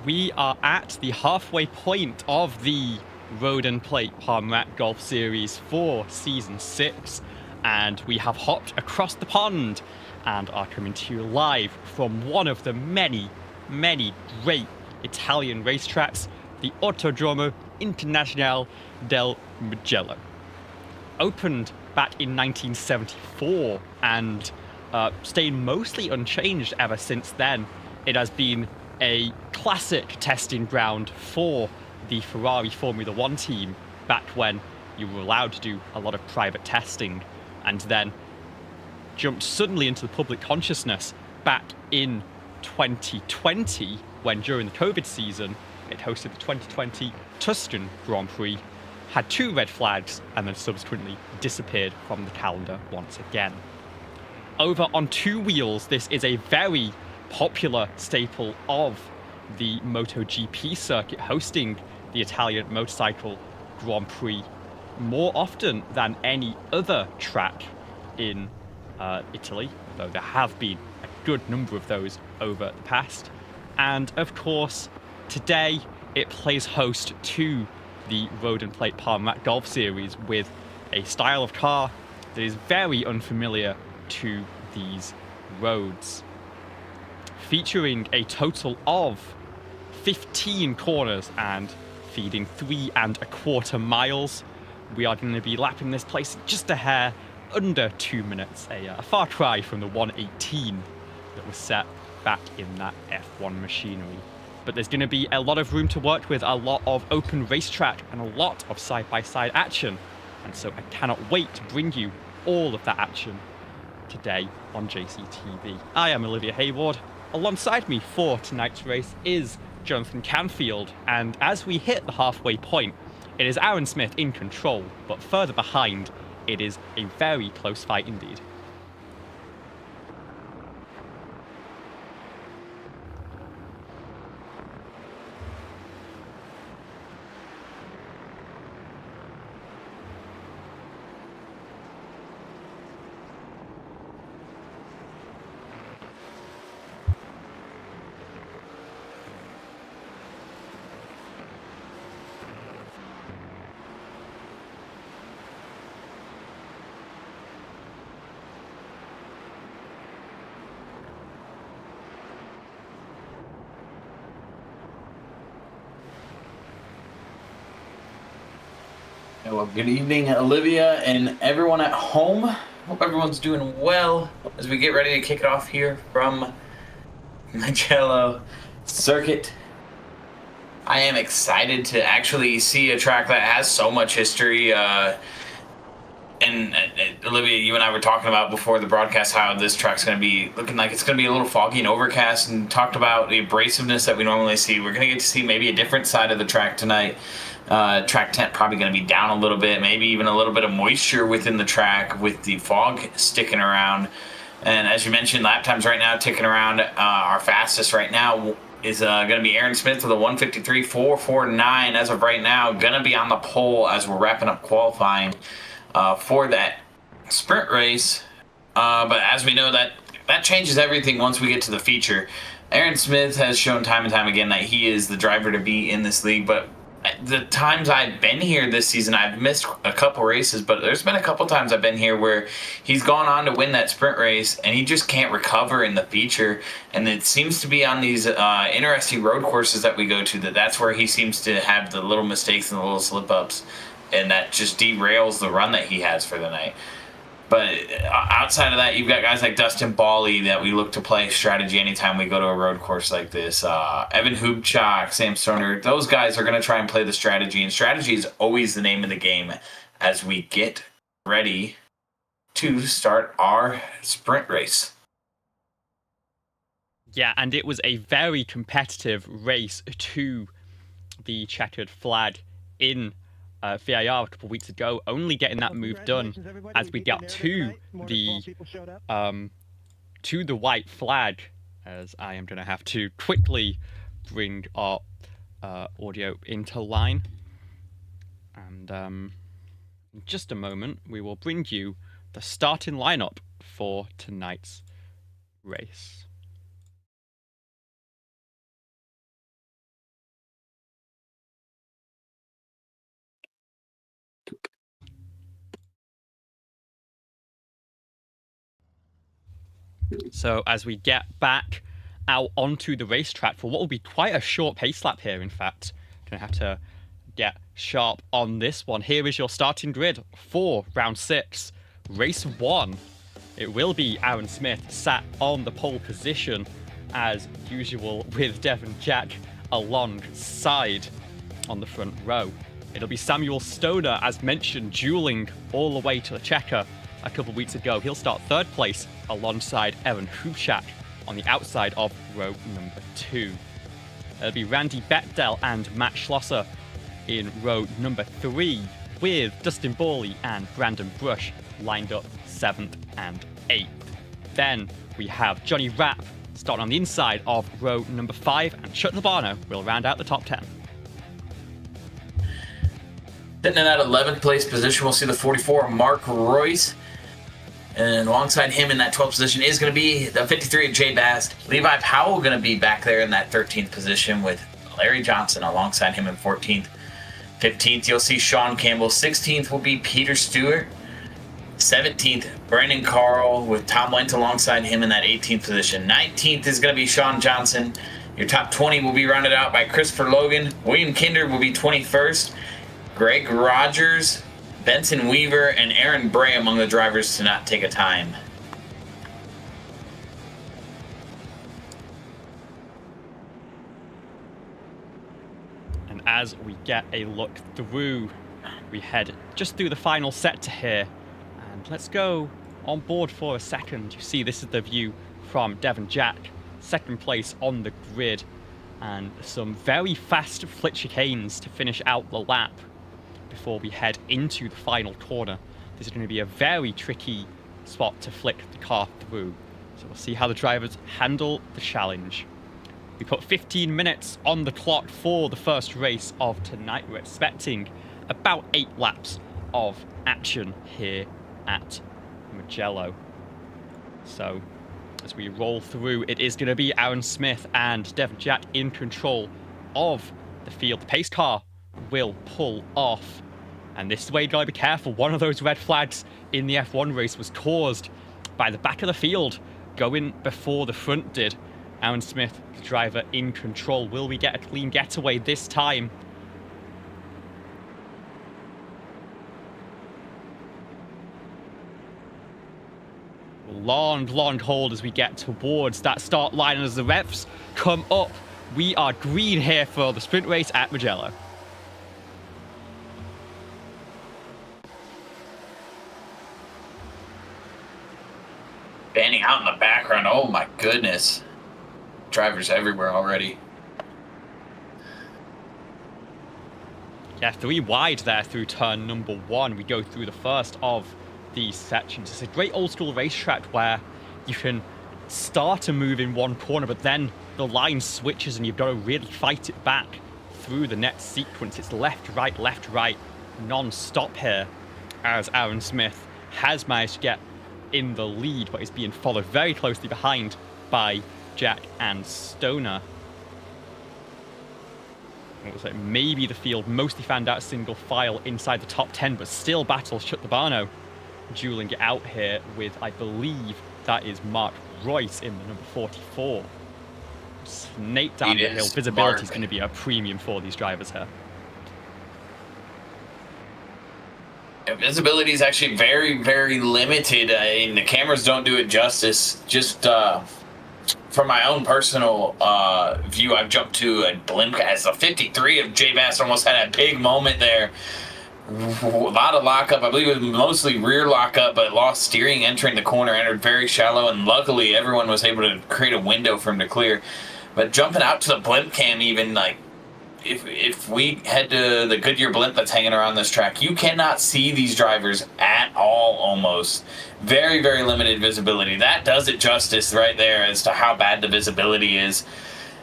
We are at the halfway point of the Road and Plate Palmrat Golf Series for Season 6, and we have hopped across the pond and are coming to you live from one of the many, many great Italian racetracks, the Autodromo Internazionale del Mugello. Opened back in 1974 and stayed mostly unchanged ever since then. It has been a classic testing ground for the Ferrari Formula One team back when you were allowed to do a lot of private testing, and then jumped suddenly into the public consciousness back in 2020 when, during the COVID season, it hosted the 2020 Tuscan Grand Prix, had 2 red flags, and then subsequently disappeared from the calendar once again. Over on 2 wheels, this is a very popular staple of the MotoGP circuit, hosting the Italian Motorcycle Grand Prix more often than any other track in Italy, though there have been a good number of those over the past. And of course, today it plays host to the Road and Plate Palmrat Golf Series with a style of car that is very unfamiliar to these roads. Featuring a total of 15 corners and feeding 3¼ miles, we are going to be lapping this place just a hair under 2 minutes, a far cry from the 1:18 that was set back in that F1 machinery. But there's going to be a lot of room to work with, a lot of open racetrack, and a lot of side-by-side action. And so I cannot wait to bring you all of that action today on JCTV. I am Olivia Hayward. Alongside me for tonight's race is Jonathan Canfield, and as we hit the halfway point, it is Aaron Smith in control, but further behind, it is a very close fight indeed. Well, good evening, Olivia, and everyone at home. Hope everyone's doing well as we get ready to kick it off here from Mugello Circuit. I am excited to actually see a track that has so much history. And Olivia, you and I were talking about before the broadcast how this track's going to be looking like it's going to be a little foggy and overcast, and talked about the abrasiveness that we normally see. We're going to get to see maybe a different side of the track tonight. Track tent probably going to be down a little bit, maybe even a little bit of moisture within the track with the fog sticking around. And as you mentioned, lap times right now ticking around. Our fastest right now is going to be Aaron Smith with a 1:53.449 as of right now. Going to be on the pole as we're wrapping up qualifying for that sprint race. But as we know, that changes everything once we get to the feature. Aaron Smith has shown time and time again that he is the driver to be in this league, but the times I've been here this season, I've missed a couple races, but there's been a couple times I've been here where he's gone on to win that sprint race and he just can't recover in the feature. And it seems to be on these interesting road courses that we go to that's where he seems to have the little mistakes and the little slip-ups, and that just derails the run that he has for the night. But outside of that, you've got guys like Dustin Bally that we look to play strategy anytime we go to a road course like this. Evan Hubchak, Sam Stoner, those guys are going to try and play the strategy, and strategy is always the name of the game as we get ready to start our sprint race. Yeah, and it was a very competitive race to the checkered flag in VAR a couple of weeks ago, only getting that move done as we got to the white flag, as I am going to have to quickly bring our audio into line. And in just a moment, we will bring you the starting lineup for tonight's race. So as we get back out onto the racetrack for what will be quite a short pace lap here, in fact. Gonna have to get sharp on this one. Here is your starting grid for round 6. Race 1. It will be Aaron Smith sat on the pole position as usual with Devon Jack alongside on the front row. It'll be Samuel Stoner, as mentioned, dueling all the way to the checker a couple of weeks ago. He'll start 3rd place alongside Evan Huchak on the outside of row number 2. It'll be Randy Betdell and Matt Schlosser in row number 3, with Dustin Borley and Brandon Brush lined up 7th and 8th. Then we have Johnny Rapp starting on the inside of row number 5, and Chuck Labano will round out the top 10. Sitting in that 11th place position, we'll see the 44, Mark Royce. And alongside him in that 12th position is going to be the 53 of Jay Bast. Levi Powell going to be back there in that 13th position with Larry Johnson alongside him in 14th. 15th, you'll see Sean Campbell. 16th will be Peter Stewart. 17th, Brandon Carl with Tom Wentz alongside him in that 18th position. 19th is going to be Sean Johnson. Your top 20 will be rounded out by Christopher Logan. William Kinder will be 21st. Greg Rogers, Benson Weaver, and Aaron Bray among the drivers to not take a time. And as we get a look through, we head just through the final sector here. And let's go on board for a second. You see, this is the view from Devon Jack, 2nd place on the grid. And some very fast flit chicanes to finish out the lap before we head into the final corner. This is going to be a very tricky spot to flick the car through. So we'll see how the drivers handle the challenge. We put 15 minutes on the clock for the first race of tonight. We're expecting about 8 laps of action here at Mugello. So as we roll through, it is going to be Aaron Smith and Devon Jack in control of the field. The pace car will pull off. And this is where you gotta be careful. One of those red flags in the F1 race was caused by the back of the field going before the front did. Aaron Smith, the driver, in control. Will we get a clean getaway this time? Long hold as we get towards that start line. And as the refs come up, we are green here for the sprint race at Mugello. Banning out in the background. Oh my goodness. Drivers everywhere already. Yeah, 3 wide there through turn number 1. We go through the first of these sections. It's a great old school racetrack where you can start a move in one corner, but then the line switches and you've got to really fight it back through the next sequence. It's left, right, non-stop here, as Aaron Smith has managed to get in the lead, but is being followed very closely behind by Jack and Stoner. It looks like maybe the field mostly found out single file inside the top 10, but still battles Chuck Labano dueling it out here with, I believe, that is Mark Royce in the number 44. Snake down the hill. Visibility is going to be a premium for these drivers here. Yeah, visibility is actually very, very limited. The cameras don't do it justice. Just from my own personal view, I've jumped to a blimp as a 53 of Jay Bass. Almost had a big moment there. A lot of lockup. I believe it was mostly rear lockup, but lost steering entering the corner, entered very shallow, and luckily everyone was able to create a window for him to clear. But jumping out to the blimp cam, even like if we head to the Goodyear blimp that's hanging around this track, you cannot see these drivers at all almost. Very, very limited visibility. That does it justice right there as to how bad the visibility is.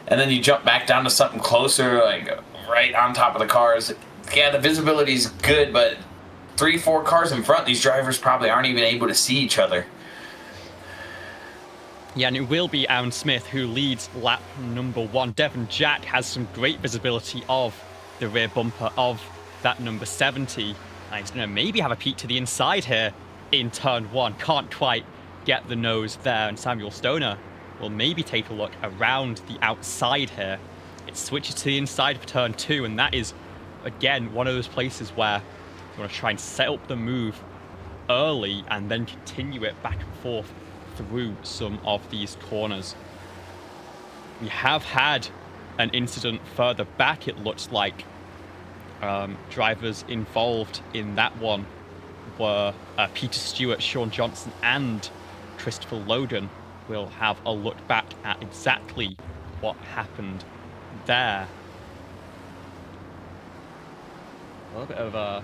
And then you jump back down to something closer, like right on top of the cars. Yeah, the visibility is good, but 3-4 cars in front, these drivers probably aren't even able to see each other. Yeah, and it will be Aaron Smith who leads lap number 1. Devon Jack has some great visibility of the rear bumper of that number 70. And he's going to maybe have a peek to the inside here in turn 1. Can't quite get the nose there, and Samuel Stoner will maybe take a look around the outside here. It switches to the inside for turn 2, and that is, again, one of those places where you want to try and set up the move early and then continue it back and forth through some of these corners. We have had an incident further back, it looks like. Drivers involved in that one were Peter Stewart, Sean Johnson, and Christopher Logan. We'll have a look back at exactly what happened there. A little bit of a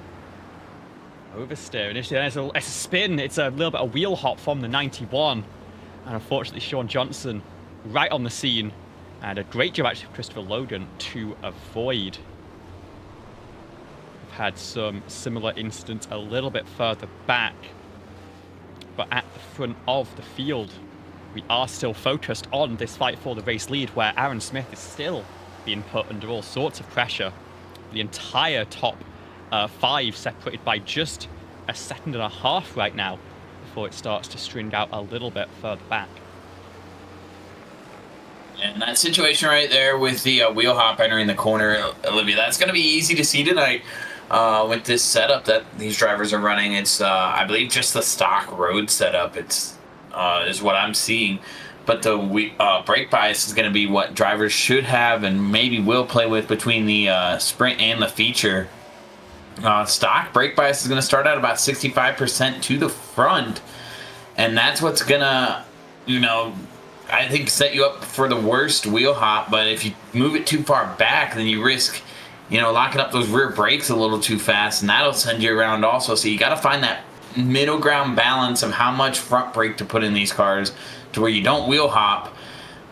oversteer initially. It's a spin. It's a little bit of wheel hop from the 91. And unfortunately, Sean Johnson right on the scene. And a great job, actually, of Christopher Logan to avoid. We've had some similar incidents a little bit further back. But at the front of the field, we are still focused on this fight for the race lead, where Aaron Smith is still being put under all sorts of pressure. The entire top 5 separated by just a second and a half right now before it starts to string out a little bit further back. And that situation right there with the wheel hop entering the corner, Olivia, that's going to be easy to see tonight with this setup that these drivers are running. It's, I believe, just the stock road setup. It's is what I'm seeing. But the brake bias is going to be what drivers should have and maybe will play with between the sprint and the feature. Stock brake bias is going to start at about 65% to the front. And that's what's going to, I think set you up for the worst wheel hop. But if you move it too far back, then you risk, locking up those rear brakes a little too fast, and that'll send you around also. So you got to find that middle ground balance of how much front brake to put in these cars to where you don't wheel hop,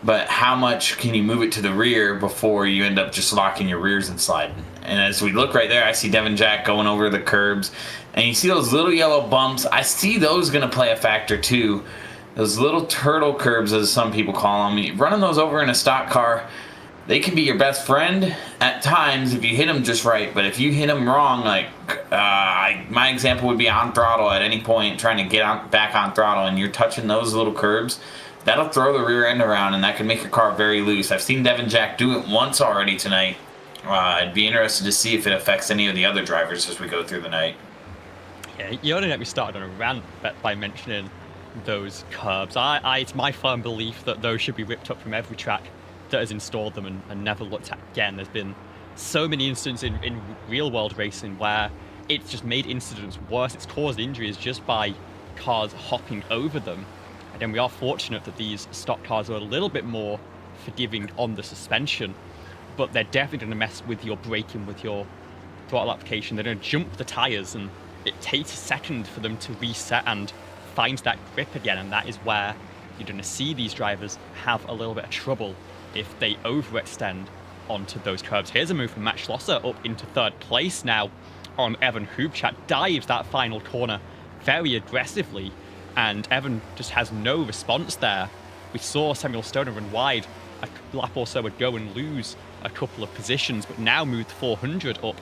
but how much can you move it to the rear before you end up just locking your rears and sliding. And as we look right there, I see Devin Jack going over the curbs, and you see those little yellow bumps. I see those going to play a factor too. Those little turtle curbs, as some people call them. Running those over in a stock car, they can be your best friend at times if you hit them just right. But if you hit them wrong, like my example would be on throttle at any point, trying to get back on throttle, and you're touching those little curbs, that'll throw the rear end around, and that can make your car very loose. I've seen Devin Jack do it once already tonight. I'd be interested to see if it affects any of the other drivers as we go through the night. Yeah, you only let me start on a rant by mentioning those curbs. It's my firm belief that those should be ripped up from every track that has installed them and never looked at again. There's been so many incidents in real world racing where it's just made incidents worse. It's caused injuries just by cars hopping over them. And then we are fortunate that these stock cars are a little bit more forgiving on the suspension, but they're definitely going to mess with your braking, with your throttle application. They're going to jump the tires, and it takes a second for them to reset and find that grip again. And that is where you're going to see these drivers have a little bit of trouble if they overextend onto those curbs. Here's a move from Matt Schlosser up into 3rd place now on Evan Hubchat. Dives that final corner very aggressively, and Evan just has no response there. We saw Samuel Stoner run wide a lap or so ago and lose a couple of positions, but now moved 400 up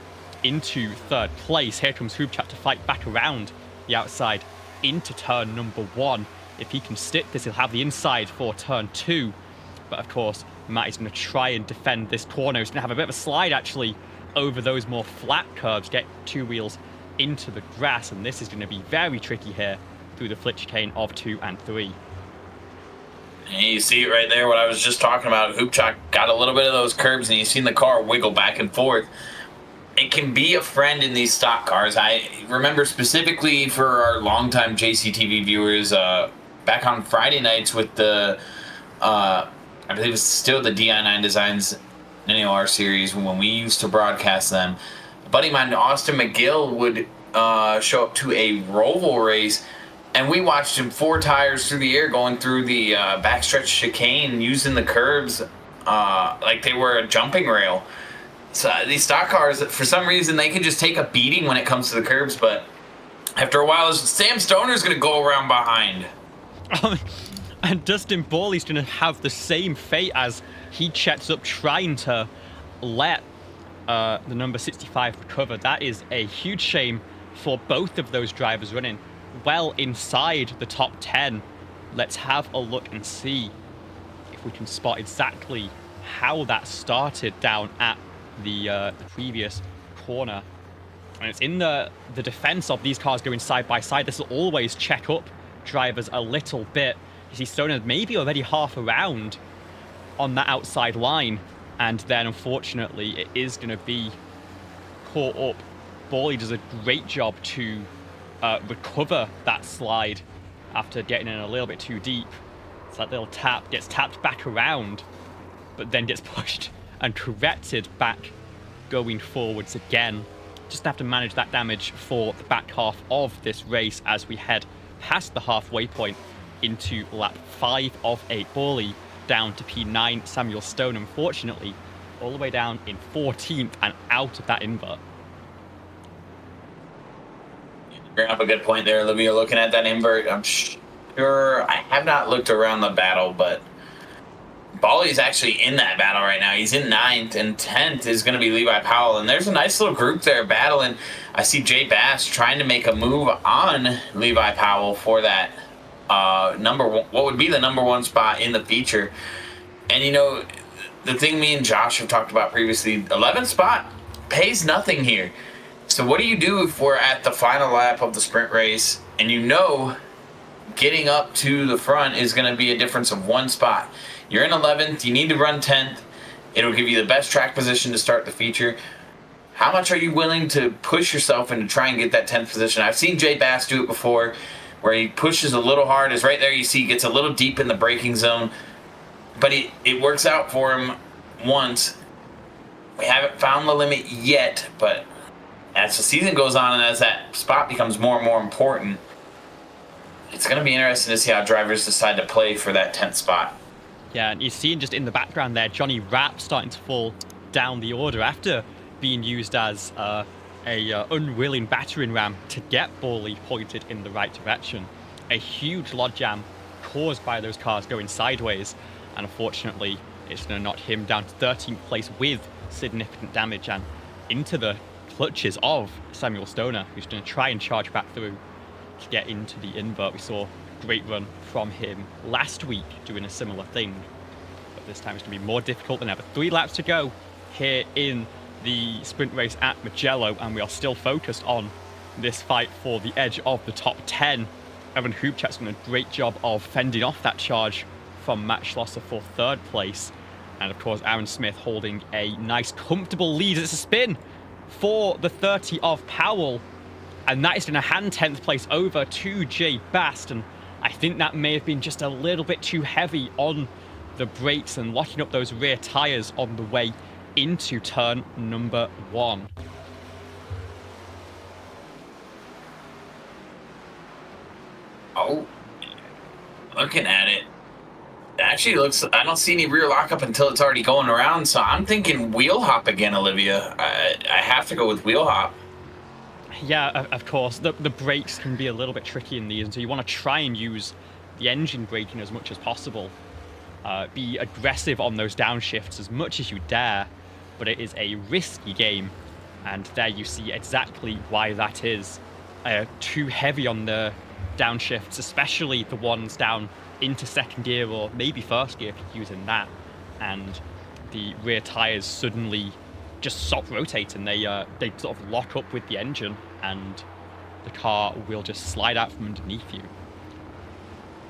into 3rd place. Here comes Hubchat to fight back around the outside into turn number 1. If he can stick this, he'll have the inside for turn 2. But of course, Matt is going to try and defend this corner. He's going to have a bit of a slide actually over those more flat curves, get 2 wheels into the grass, and this is going to be very tricky here through the flip chicane of 2 and 3. And you see it right there, what I was just talking about. Hubchak got a little bit of those curbs, and you've seen the car wiggle back and forth. It can be a friend in these stock cars. I remember specifically for our longtime JCTV viewers, back on Friday nights with the, I believe it's still the DI9 Designs NAR series when we used to broadcast them. A buddy of mine, Austin McGill, would show up to a Roval race, and we watched him 4 tires through the air going through the backstretch chicane using the curbs like they were a jumping rail. So these stock cars, for some reason, they can just take a beating when it comes to the curbs, but after a while, Sam Stoner's going to go around behind. And Dustin Borley's going to have the same fate as he checks up trying to let the number 65 recover. That is a huge shame for both of those drivers running well inside the top 10 let's have a look and see if we can spot exactly how that started down at the previous corner. And it's in the defense of these cars going side by side. This will always check up drivers a little bit. You see Stoner maybe already half around on that outside line. And then, unfortunately, it is going to be caught up. Bawley does a great job to recover that slide after getting in a little bit too deep. It's that little tap, gets tapped back around, but then gets pushed and corrected back going forwards again. Just have to manage that damage for the back half of this race as we head past the halfway point into lap 5 of 8. Bawley down to P9. Samuel Stone, unfortunately, all the way down in 14th and out of that invert. You bring up a good point there, Olivia. Looking at that invert, I'm sure I have not looked around the battle, but Bawley's actually in that battle right now. He's in 9th, and 10th is going to be Levi Powell. And there's a nice little group there battling. I see Jay Bass trying to make a move on Levi Powell for that number one, what would be the number 1 spot in the feature. And, you know, the thing me and Josh have talked about previously, 11th spot pays nothing here. So what do you do if we're at the final lap of the sprint race and you know getting up to the front is going to be a difference of 1 spot? You're in 11th. You need to run 10th. It'll give you the best track position to start the feature. How much are you willing to push yourself and to try and get that 10th position? I've seen Jay Bass do it before where he pushes a little hard. Is right there. You see he gets a little deep in the braking zone. But it works out for him once. We haven't found the limit yet, but as the season goes on and as that spot becomes more and more important, it's going to be interesting to see how drivers decide to play for that 10th spot. Yeah, and you're seeing just in the background there, Johnny Rapp starting to fall down the order after being used as a unwilling battering ram to get Bawley pointed in the right direction. A huge logjam caused by those cars going sideways, and unfortunately, it's going to knock him down to 13th place with significant damage and into the clutches of Samuel Stoner, who's going to try and charge back through to get into the invert. We saw a great run from him last week doing a similar thing, but this time it's going to be more difficult than ever. 3 laps to go here in the sprint race at Mugello, and we are still focused on this fight for the edge of the top 10. Evan Hoopchat's done a great job of fending off that charge from Matt Schlosser for 3rd place, and of course Aaron Smith holding a nice comfortable lead. It's a spin for the 30 of Powell, and that is going to hand 10th place over to Jay Bast, and I think that may have been just a little bit too heavy on the brakes and locking up those rear tyres on the way into turn number 1. Oh, looking at it, actually looks, I don't see any rear lockup until it's already going around, so I'm thinking wheel hop again, Olivia. I have to go with wheel hop. Yeah, of course. The brakes can be a little bit tricky in these, and so you want to try and use the engine braking as much as possible. Be aggressive on those downshifts as much as you dare, but it is a risky game, and there you see exactly why that is. Too heavy on the downshifts, especially the ones down into 2nd gear or maybe 1st gear if you're using that, and the rear tyres suddenly just stop rotating. They sort of lock up with the engine, and the car will just slide out from underneath you.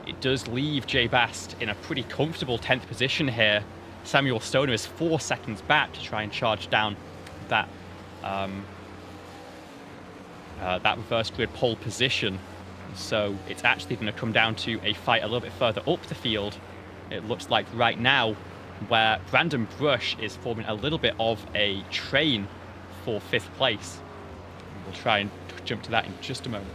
It does leave Jay Bast in a pretty comfortable 10th position here. Samuel Stoner is 4 seconds back to try and charge down that that reverse grid pole position. So it's actually going to come down to a fight a little bit further up the field. It looks like right now, where Brandon Brush is forming a little bit of a train for 5th place. We'll try and jump to that in just a moment.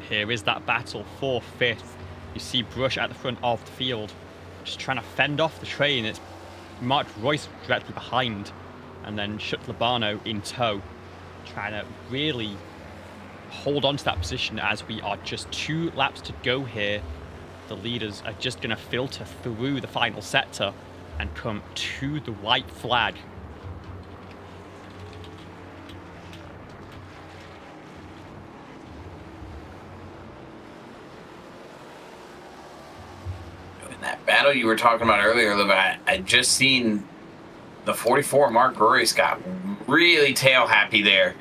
And here is that battle for 5th. You see Brush at the front of the field, just trying to fend off the train. It's Mark Royce directly behind, and then Shutlabano in tow, trying to really hold on to that position as we are just 2 laps to go here. The leaders are just going to filter through the final sector and come to the white flag. That battle you were talking about earlier, Levi, I just seen the 44 Mark Royce got really tail happy there.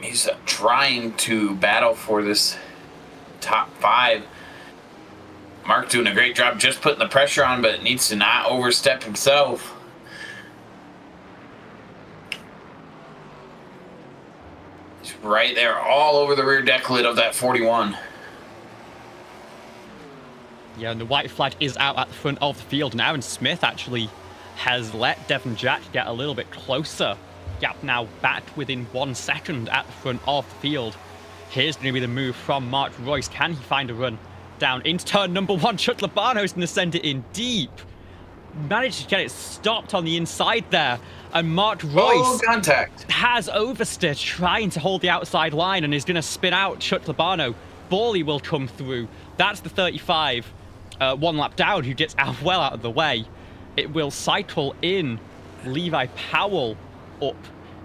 He's trying to battle for this top 5. Mark doing a great job just putting the pressure on, but needs to not overstep himself. He's right there all over the rear deck lid of that 41. Yeah, and the white flag is out at the front of the field now, and Smith actually has let Devon Jack get a little bit closer. Gap now back within 1 second at the front of the field. Here's going to be the move from Mark Royce. Can he find a run down into turn number 1? Chuck Labano's going to send it in deep. Managed to get it stopped on the inside there. And Mark Royce has oversteered, trying to hold the outside line, and is going to spin out Chuck Labano. Borley will come through. That's the 35. 1 lap down, who gets out well out of the way. It will cycle in Levi Powell up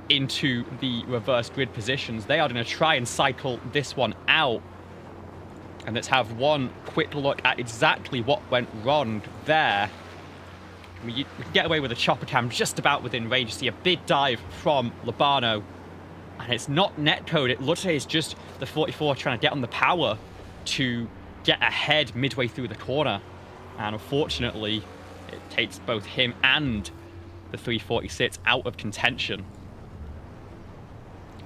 into the reverse grid positions. They are going to try and cycle this one out. And let's have one quick look at exactly what went wrong there. We can get away with a chopper cam just about within range. You see a big dive from Labano. And it's not netcode. It looks like it's just the 44 trying to get on the power to get ahead midway through the corner. And unfortunately, it takes both him and the 346 out of contention.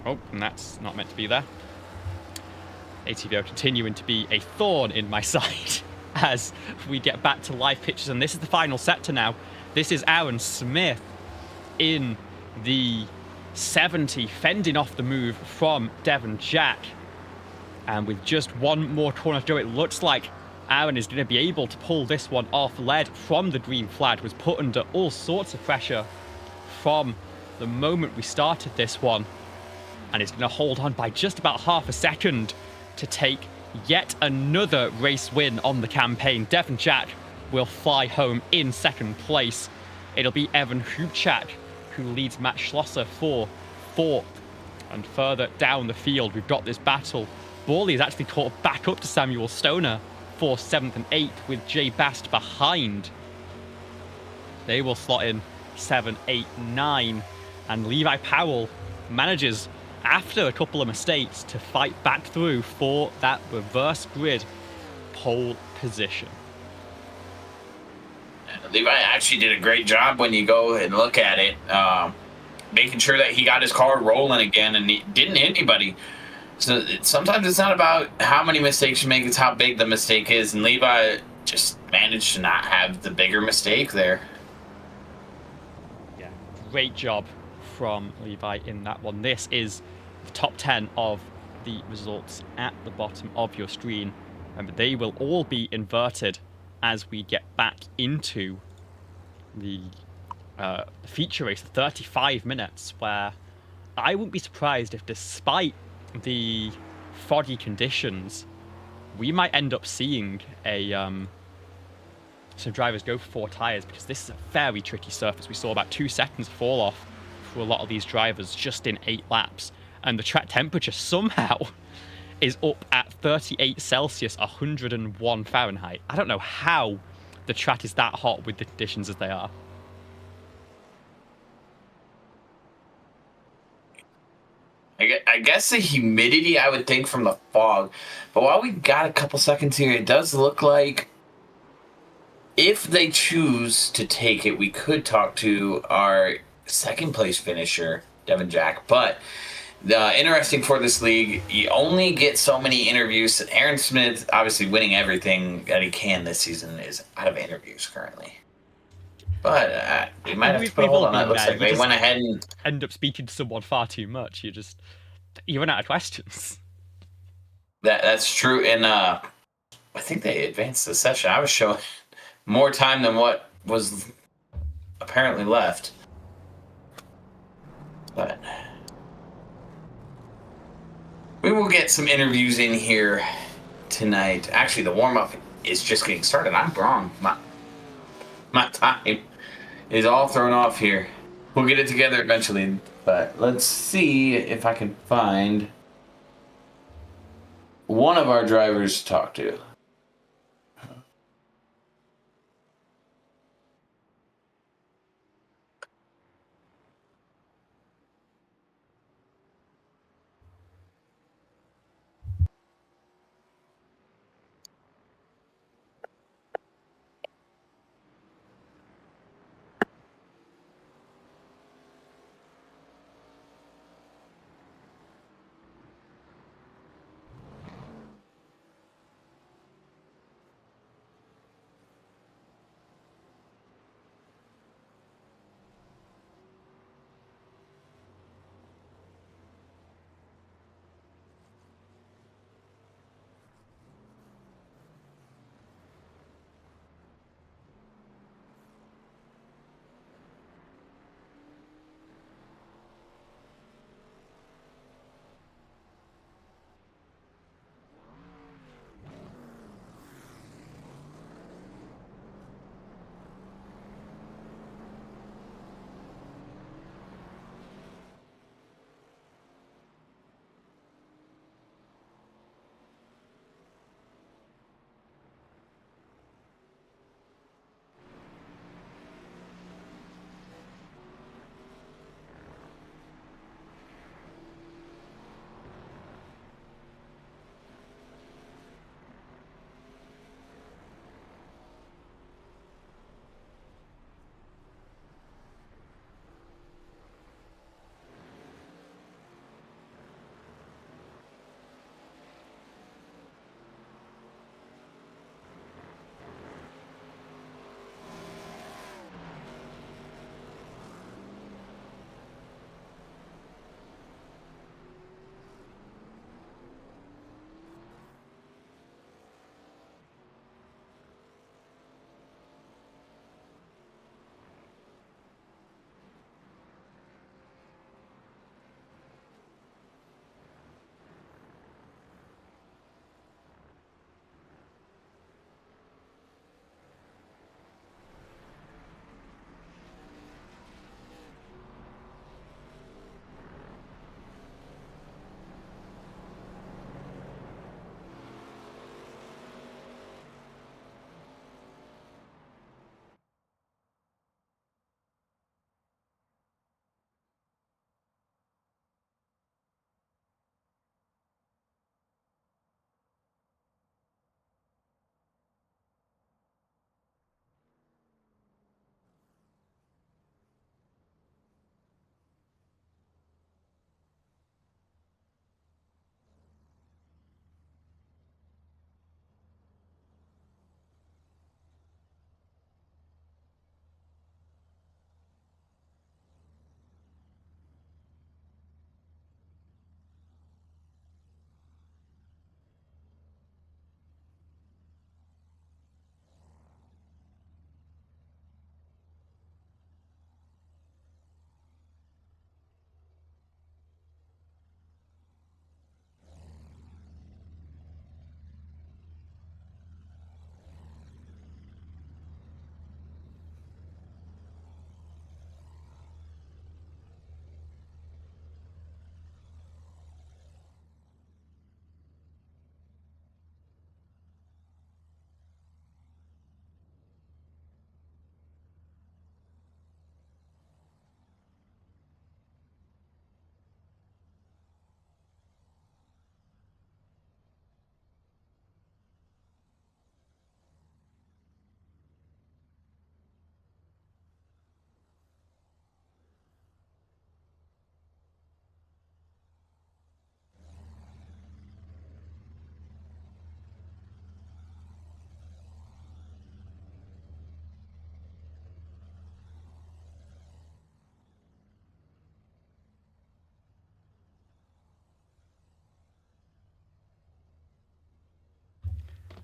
Oh, and that's not meant to be there. ATVO continuing to be a thorn in my side as we get back to live pictures. And this is the final sector now. This is Aaron Smith in the 70, fending off the move from Devon Jack. And with just 1 more corner to go, it looks like Aaron is going to be able to pull this one off. Led from the green flag, was put under all sorts of pressure from the moment we started this one. And is going to hold on by just about half a second to take yet another race win on the campaign. Devon Jack will fly home in 2nd place. It'll be Evan Hubchak who leads Matt Schlosser for 4th. And further down the field, we've got this battle. Borley is actually caught back up to Samuel Stoner for 7th and 8th, with Jay Bast behind. They will slot in 7, 8, 9. And Levi Powell manages, after a couple of mistakes, to fight back through for that reverse grid pole position. Levi actually did a great job when you go and look at it, making sure that he got his car rolling again and he didn't hit anybody. So sometimes it's not about how many mistakes you make, it's how big the mistake is. And Levi just managed to not have the bigger mistake there. Yeah, great job from Levi in that one. This is the top 10 of the results at the bottom of your screen. Remember, they will all be inverted as we get back into the feature race, 35 minutes, where I wouldn't be surprised if, despite the foggy conditions, we might end up seeing some drivers go for 4 tires, because this is a very tricky surface. We saw about 2 seconds fall off for a lot of these drivers just in 8 laps, and the track temperature somehow is up at 38 Celsius, 101 Fahrenheit. I don't know how the track is that hot with the conditions as they are. I guess the humidity, I would think, from the fog. But while we got a couple seconds here, it does look like if they choose to take it, we could talk to our 2nd place finisher, Devon Jack. But interesting for this league, you only get so many interviews. Aaron Smith, obviously winning everything that he can this season, is out of interviews currently. But we might have to put a hold on that. Looks like they went ahead and end up speaking to someone far too much. You run out of questions. That's true, and I think they advanced the session. I was showing more time than what was apparently left, but we will get some interviews in here tonight. Actually, the warm up is just getting started. I'm wrong. My time is all thrown off here. We'll get it together eventually, but let's see if I can find one of our drivers to talk to.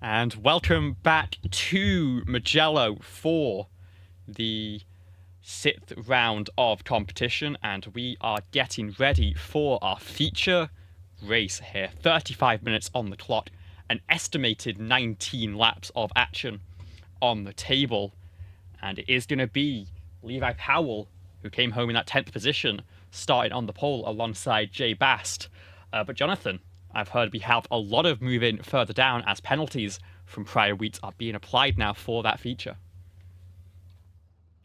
And welcome back to Mugello for the 6th round of competition, and we are getting ready for our feature race here. 35 minutes on the clock, an estimated 19 laps of action on the table, and it is going to be Levi Powell, who came home in that 10th position, starting on the pole alongside Jay Bast. But Jonathan, I've heard we have a lot of moving further down as penalties from prior weeks are being applied now for that feature.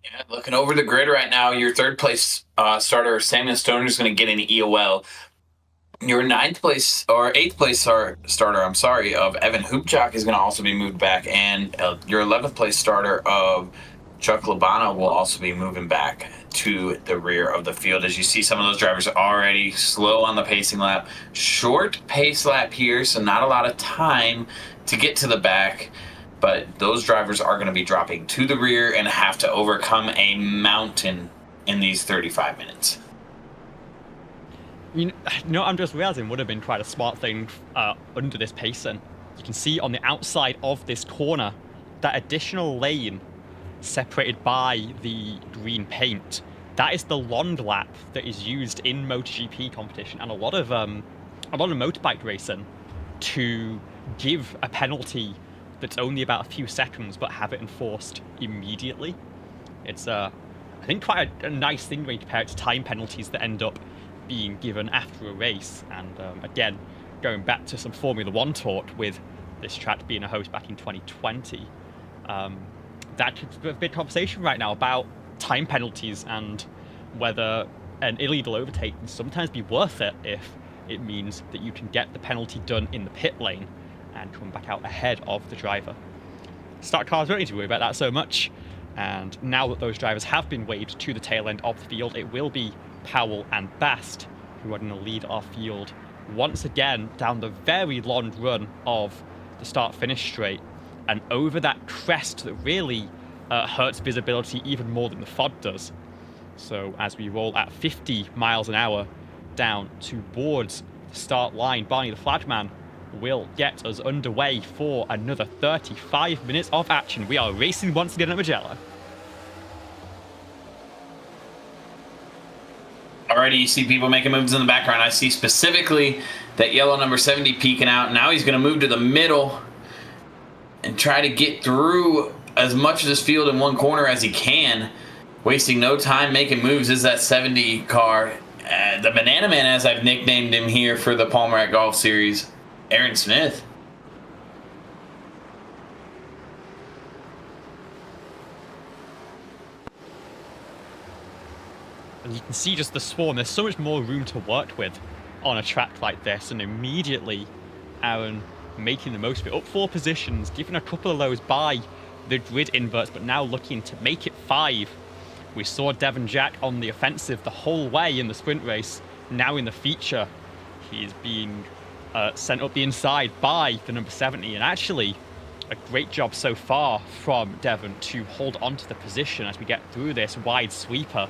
Yeah, looking over the grid right now, your third place starter, Samuel Stoner, is going to get an EOL. Your eighth place starter, of Evan Hoopchak is going to also be moved back, and your 11th place starter of Chuck Labana will also be moving back to the rear of the field. As you see, some of those drivers are already slow on the pacing lap. Short pace lap here, so not a lot of time to get to the back, but those drivers are going to be dropping to the rear and have to overcome a mountain in these 35 minutes. You know, I'm just realizing would have been quite a smart thing under this pacing. You can see on the outside of this corner, that additional lane separated by the green paint, that is the long lap that is used in MotoGP competition and a lot of motorbike racing to give a penalty that's only about a few seconds but have it enforced immediately. It's I think quite a nice thing when you compare it to time penalties that end up being given after a race. And again, going back to some Formula One talk with this track being a host back in 2020, that's a big conversation right now about time penalties and whether an illegal overtake can sometimes be worth it if it means that you can get the penalty done in the pit lane and come back out ahead of the driver. Start cars don't need to worry about that so much, and now that those drivers have been waved to the tail end of the field, it will be Powell and Bast who are going to lead our field once again down the very long run of the start-finish straight and over that crest that really hurts visibility even more than the fog does. So as we roll at 50 miles an hour down towards the start line, Barney the Flagman will get us underway for another 35 minutes of action. We are racing once again at Mugello. Already you see people making moves in the background. I see specifically that yellow number 70 peeking out. Now he's going to move to the middle and try to get through as much of this field in one corner as he can, wasting no time making moves. Is that 70 car, the Banana Man, as I've nicknamed him here for the Palmer at Golf Series, Aaron Smith. And you can see just the swarm. There's so much more room to work with on a track like this, and immediately Aaron making the most of it. Up 4 positions, given a couple of those by the grid inverts, but now looking to make it 5. We saw Devon Jack on the offensive the whole way in the sprint race. Now in the feature, he's being sent up the inside by the number 70, and actually a great job so far from Devon to hold on to the position as we get through this wide sweeper.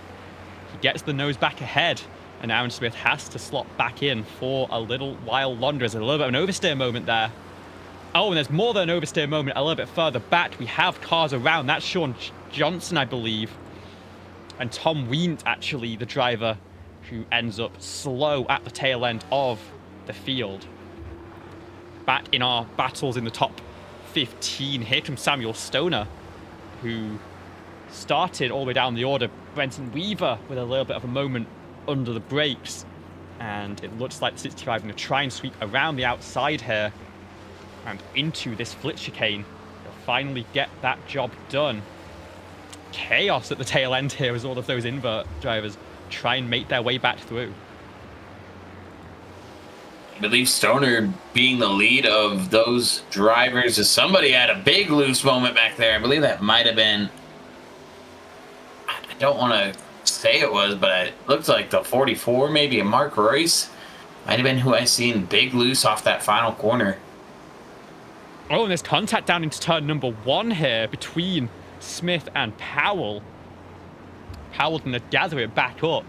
He gets the nose back ahead, and Aaron Smith has to slot back in for a little while longer. There's a little bit of an oversteer moment there. Oh, and there's more than an oversteer moment a little bit further back. We have cars around. That's Sean Johnson, I believe. And Tom Wient, actually, the driver who ends up slow at the tail end of the field. Back in our battles in the top 15, here comes Samuel Stoner, who started all the way down the order. Brenton Weaver with a little bit of a moment under the brakes, and it looks like the 65 going to try and sweep around the outside here and into this flit chicane. They'll finally get that job done. Chaos at the tail end here as all of those invert drivers try and make their way back through. I believe Stoner being the lead of those drivers, as somebody had a big loose moment back there. I believe that might have been, I don't want to say it was, but it looked like the 44, maybe a Mark Royce. Might have been who I seen big loose off that final corner. Oh, and there's contact down into turn number 1 here between Smith and Powell. Powell's going to gather it back up.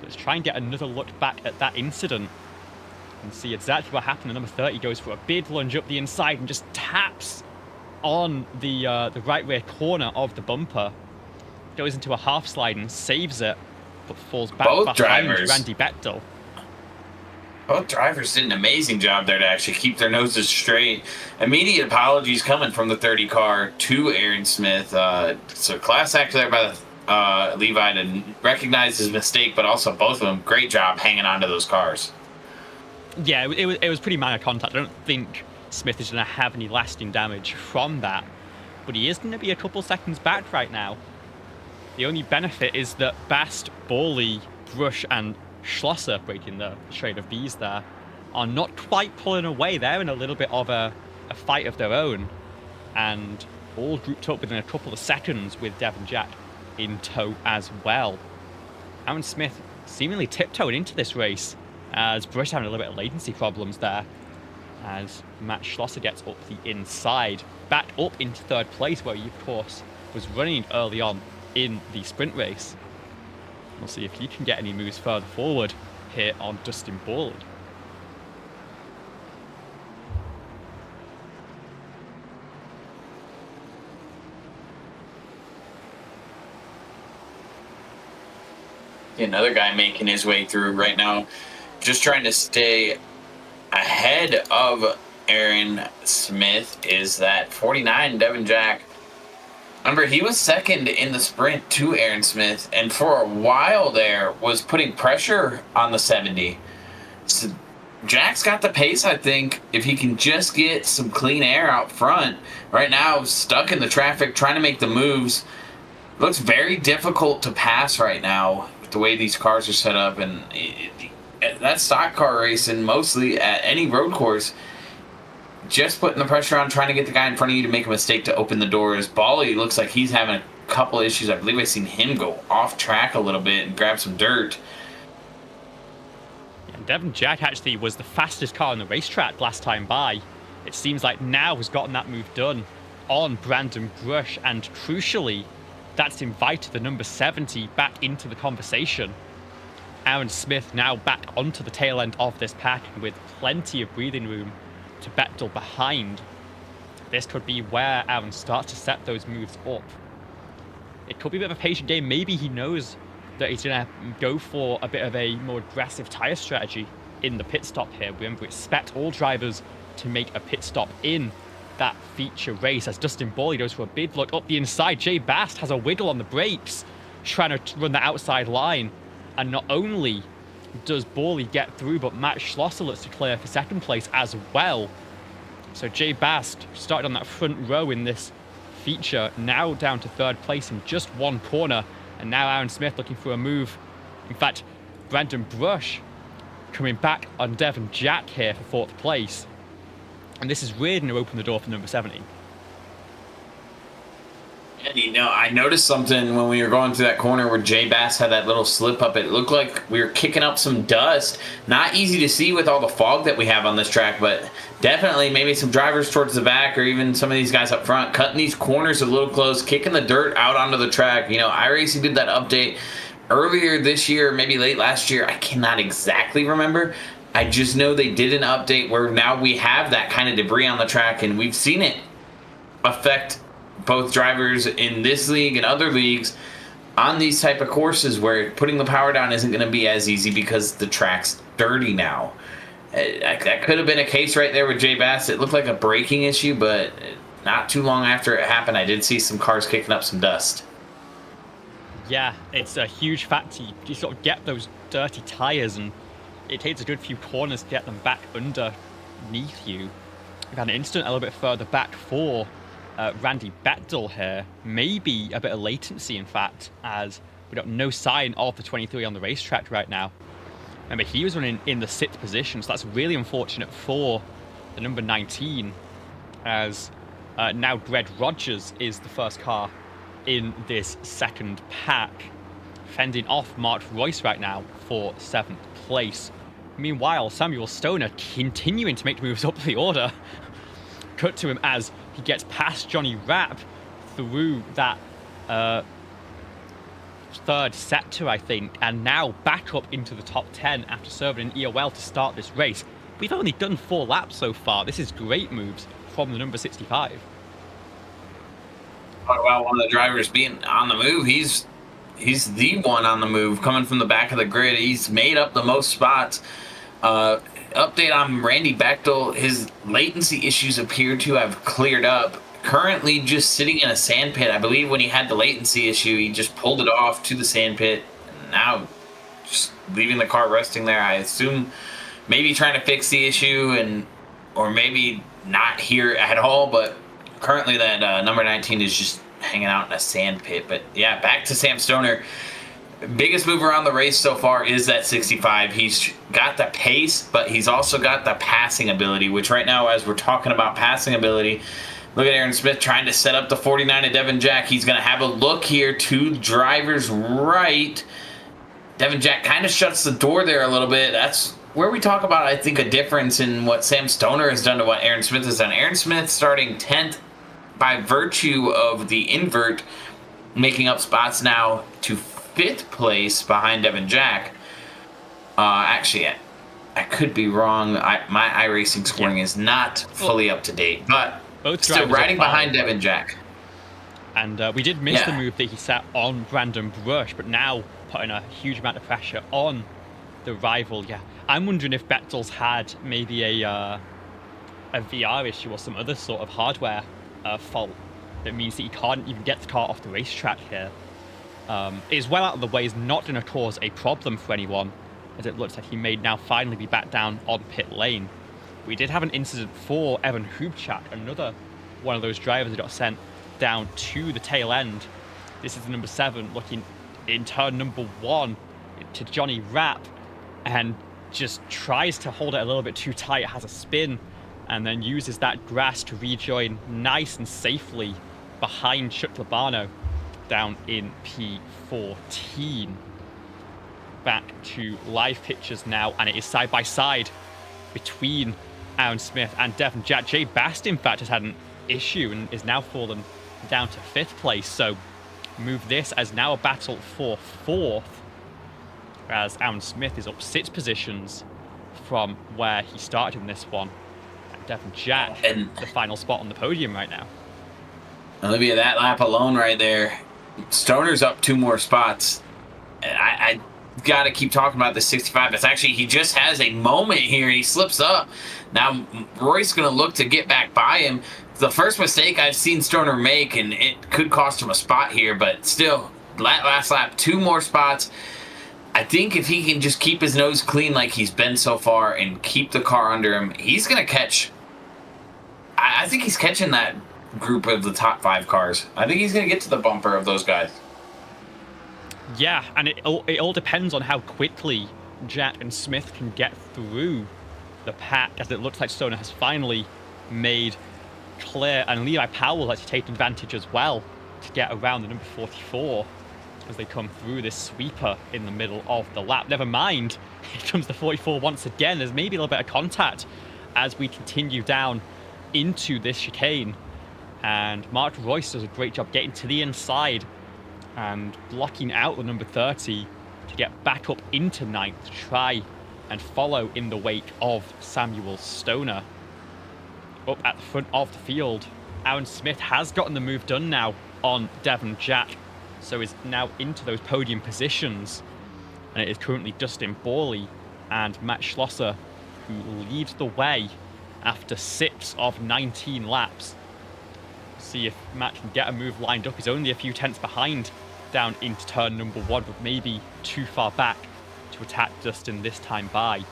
Let's try and get another look back at that incident and see exactly what happened. The number 30 goes for a big lunge up the inside and just taps on the right rear corner of the bumper, goes into a half slide and saves it, but falls back Both behind drivers. Randy Bettel. Both drivers did an amazing job there to actually keep their noses straight. Immediate apologies coming from the 30 car to Aaron Smith. So class act there by the Levi to recognize his mistake, but also both of them, great job hanging onto those cars. Yeah, it was pretty minor contact. I don't think Smith is going to have any lasting damage from that, but he is going to be a couple seconds back right now. The only benefit is that Bast, Borley, Brush, and Schlosser, breaking the trade of B's there, are not quite pulling away. They're in a little bit of a fight of their own, and all grouped up within a couple of seconds with Devon Jack in tow as well. Aaron Smith seemingly tiptoed into this race as Brush having a little bit of latency problems there, as Matt Schlosser gets up the inside, back up into third place, where he, of course, was running early on in the sprint race. We'll see if he can get any moves further forward here on Dustin Borley. Another guy making his way through right now, just trying to stay ahead of Aaron Smith, is that 49 Devon Jack. Remember, he was second in the sprint to Aaron Smith, and for a while there was putting pressure on the 70. So Jack's got the pace, I think, if he can just get some clean air out front. Right now, stuck in the traffic, trying to make the moves. Looks very difficult to pass right now with the way these cars are set up, and that stock car racing, mostly at any road course, just putting the pressure on, trying to get the guy in front of you to make a mistake to open the doors. Bally looks like he's having a couple issues. I believe I've seen him go off track a little bit and grab some dirt. Yeah, Devon Jack actually was the fastest car on the racetrack last time by. It seems like now has gotten that move done on Brandon Brush, and crucially, that's invited the number 70 back into the conversation. Aaron Smith now back onto the tail end of this pack with plenty of breathing room to Bettel behind. This could be where Aaron starts to set those moves up. It could be a bit of a patient game. Maybe he knows that he's going to go for a bit of a more aggressive tyre strategy in the pit stop here. Remember, expect all drivers to make a pit stop in that feature race as Dustin Borley goes for a big look up the inside. Jay Bast has a wiggle on the brakes, trying to run the outside line. And not only does Borley get through, but Matt Schlosser looks to clear for second place as well. So Jay Bast started on that front row in this feature, now down to third place in just one corner. And now Aaron Smith looking for a move. In fact, Brandon Brush coming back on Devon Jack here for fourth place. And this is Reardon who opened the door for number 70. And I noticed something when we were going through that corner where Jay Bass had that little slip up. It looked like we were kicking up some dust. Not easy to see with all the fog that we have on this track, but definitely maybe some drivers towards the back or even some of these guys up front cutting these corners a little close, kicking the dirt out onto the track. iRacing did that update earlier this year, maybe late last year. I cannot exactly remember. I just know they did an update where now we have that kind of debris on the track, and we've seen it affect both drivers in this league and other leagues on these type of courses where putting the power down isn't going to be as easy because the track's dirty now. That could have been a case right there with Jay Bass. It looked like a braking issue, but not too long after it happened, I did see some cars kicking up some dust. Yeah, it's a huge factor. You sort of get those dirty tyres, and it takes a good few corners to get them back underneath you. We've had an incident a little bit further back for Randy Bettel here. Maybe a bit of latency, in fact, as we got no sign of the 23 on the racetrack right now. Remember, he was running in the 6th position, so that's really unfortunate for the number 19, as now Greg Rogers is the first car in this second pack, fending off Mark Royce right now for 7th place. Meanwhile, Samuel Stoner continuing to make moves up the order. Cut to him as he gets past Johnny Rapp through that third sector, I think, and now back up into the top 10 after serving an EOL to start this race. We've only done 4 laps so far. This is great moves from the number 65. talk about one of the drivers being on the move. He's the one on the move, coming from the back of the grid. He's made up the most spots. Update on Randy Bechtel. His latency issues appear to have cleared up. Currently just sitting in a sand pit. I believe when he had the latency issue, he just pulled it off to the sand pit. Now just leaving the car resting there. I assume maybe trying to fix the issue, or maybe not here at all. But currently that number 19 is just hanging out in a sand pit. But yeah, back to Sam Stoner. Biggest move around the race so far is that 65. He's got the pace, but he's also got the passing ability, which right now, as we're talking about passing ability, look at Aaron Smith trying to set up the 49 of Devin Jack. He's going to have a look here to driver's right. Devin Jack kind of shuts the door there a little bit. That's where we talk about, I think, a difference in what Sam Stoner has done to what Aaron Smith has done. Aaron Smith starting 10th by virtue of the invert, making up spots now to 5th place behind Devin Jack. Actually, I could be wrong. My iRacing scoring is not fully up to date, but both still riding behind Devin Jack. And we did miss the move that he sat on Brandon Brush, but now putting a huge amount of pressure on the rival. Yeah, I'm wondering if Bechtel's had maybe a VR issue or some other sort of hardware fault that means that he can't even get the car off the racetrack here. Is well out of the way, is not going to cause a problem for anyone, as it looks like he may now finally be back down on pit lane. We did have an incident for Evan Hubchak, another one of those drivers that got sent down to the tail end. This is the number 7 looking in turn number 1 to Johnny Rapp, and just tries to hold it a little bit too tight, has a spin, and then uses that grass to rejoin nice and safely behind Chuck Labano down in P14. Back to live pictures now, and it is side by side between Aaron Smith and Devin Jack. Jay Bast, in fact, has had an issue and is now fallen down to 5th place. So move this as now a battle for 4th, as Aaron Smith is up 6 positions from where he started in this one. And Devin Jack, and the final spot on the podium right now. Olivia, that lap alone right there. Stoner's up 2 more spots. I got to keep talking about the 65. It's actually, he just has a moment here. He slips up. Now, Roy's going to look to get back by him. The first mistake I've seen Stoner make, and it could cost him a spot here, but still, last lap, 2 more spots. I think if he can just keep his nose clean like he's been so far and keep the car under him, he's going to catch. I think he's catching that group of the top 5 cars. I think he's going to get to the bumper of those guys. Yeah, and it all depends on how quickly Jack and Smith can get through the pack, as it looks like Stoner has finally made clear, and Levi Powell has taken advantage as well to get around the number 44 as they come through this sweeper in the middle of the lap. Never mind, here comes the 44 once again. There's maybe a little bit of contact as we continue down into this chicane, and Mark Royce does a great job getting to the inside and blocking out the number 30 to get back up into 9th to try and follow in the wake of Samuel Stoner. Up at the front of the field, Aaron Smith has gotten the move done now on Devin Jack, so is now into those podium positions, and it is currently Dustin Borley and Matt Schlosser who lead the way after 6 of 19 laps. See if Matt can get a move lined up. He's only a few tenths behind down into turn number 1, but maybe too far back to attack Dustin this time by.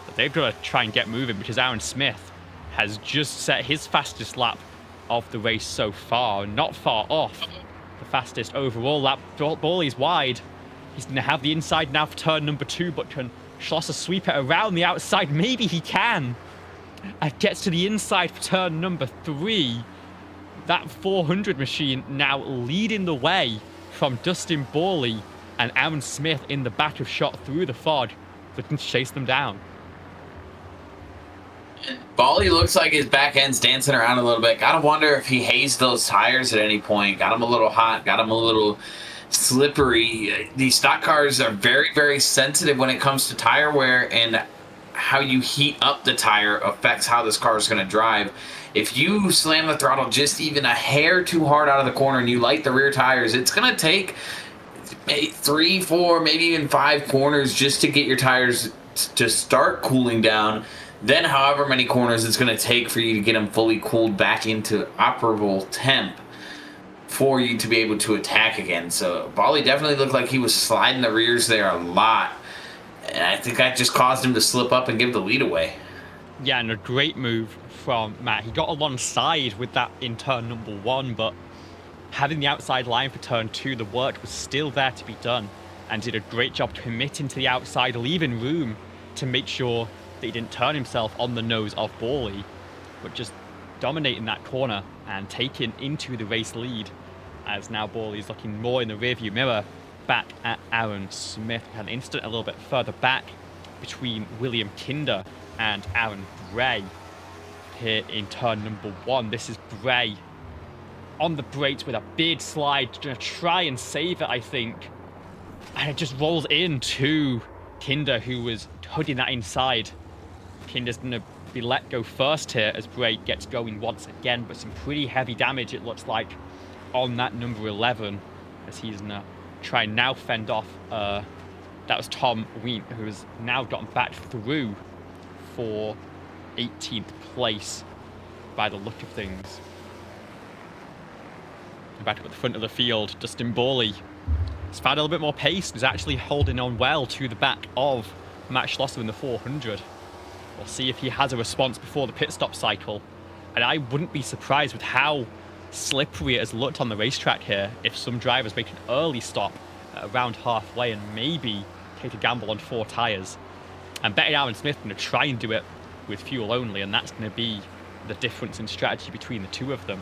But they've got to try and get moving, because Aaron Smith has just set his fastest lap of the race so far, not far off the fastest overall lap. Borley's wide. He's going to have the inside now for turn number 2, but can Schlosser sweep it around the outside? Maybe he can. And gets to the inside for turn number 3. That 400 machine now leading the way from Dustin Borley, and Aaron Smith in the back of shot through the fog, looking to chase them down. Borley looks like his back end's dancing around a little bit. Gotta wonder if he hazed those tires at any point. Got him a little hot, got him a little slippery. These stock cars are very, very sensitive when it comes to tire wear, and how you heat up the tire affects how this car is going to drive. If you slam the throttle just even a hair too hard out of the corner and you light the rear tires, it's going to take maybe 3, 4, maybe even 5 corners just to get your tires to start cooling down. Then however many corners it's going to take for you to get them fully cooled back into operable temp for you to be able to attack again. So Bali definitely looked like he was sliding the rears there a lot. And I think that just caused him to slip up and give the lead away. Yeah, and a great move from Matt. He got alongside with that in turn number 1, but having the outside line for turn 2, the work was still there to be done, and did a great job committing to the outside, leaving room to make sure that he didn't turn himself on the nose of Bawley, but just dominating that corner and taking into the race lead, as now Bawley's looking more in the rearview mirror back at Aaron Smith. We had an incident a little bit further back between William Kinder and Aaron Bray here in turn number 1. This is Bray on the brakes with a big slide, gonna try and save it, I think, and it just rolls into Kinder, who was hooding that inside. Kinder's gonna be let go first here as Bray gets going once again, but some pretty heavy damage it looks like on that number 11, as he's gonna try and now fend off that was Tom Ween, who has now gotten back through for 18th place by the look of things. Back up at the front of the field, Dustin Bawley has found a little bit more pace, is actually holding on well to the back of Matt Schlosser in the 400. We'll see if he has a response before the pit stop cycle. And I wouldn't be surprised with how slippery it has looked on the racetrack here if some drivers make an early stop at around halfway and maybe take a gamble on 4 tyres. I'm betting Aaron Smith going to try and do it with fuel only, and that's going to be the difference in strategy between the two of them.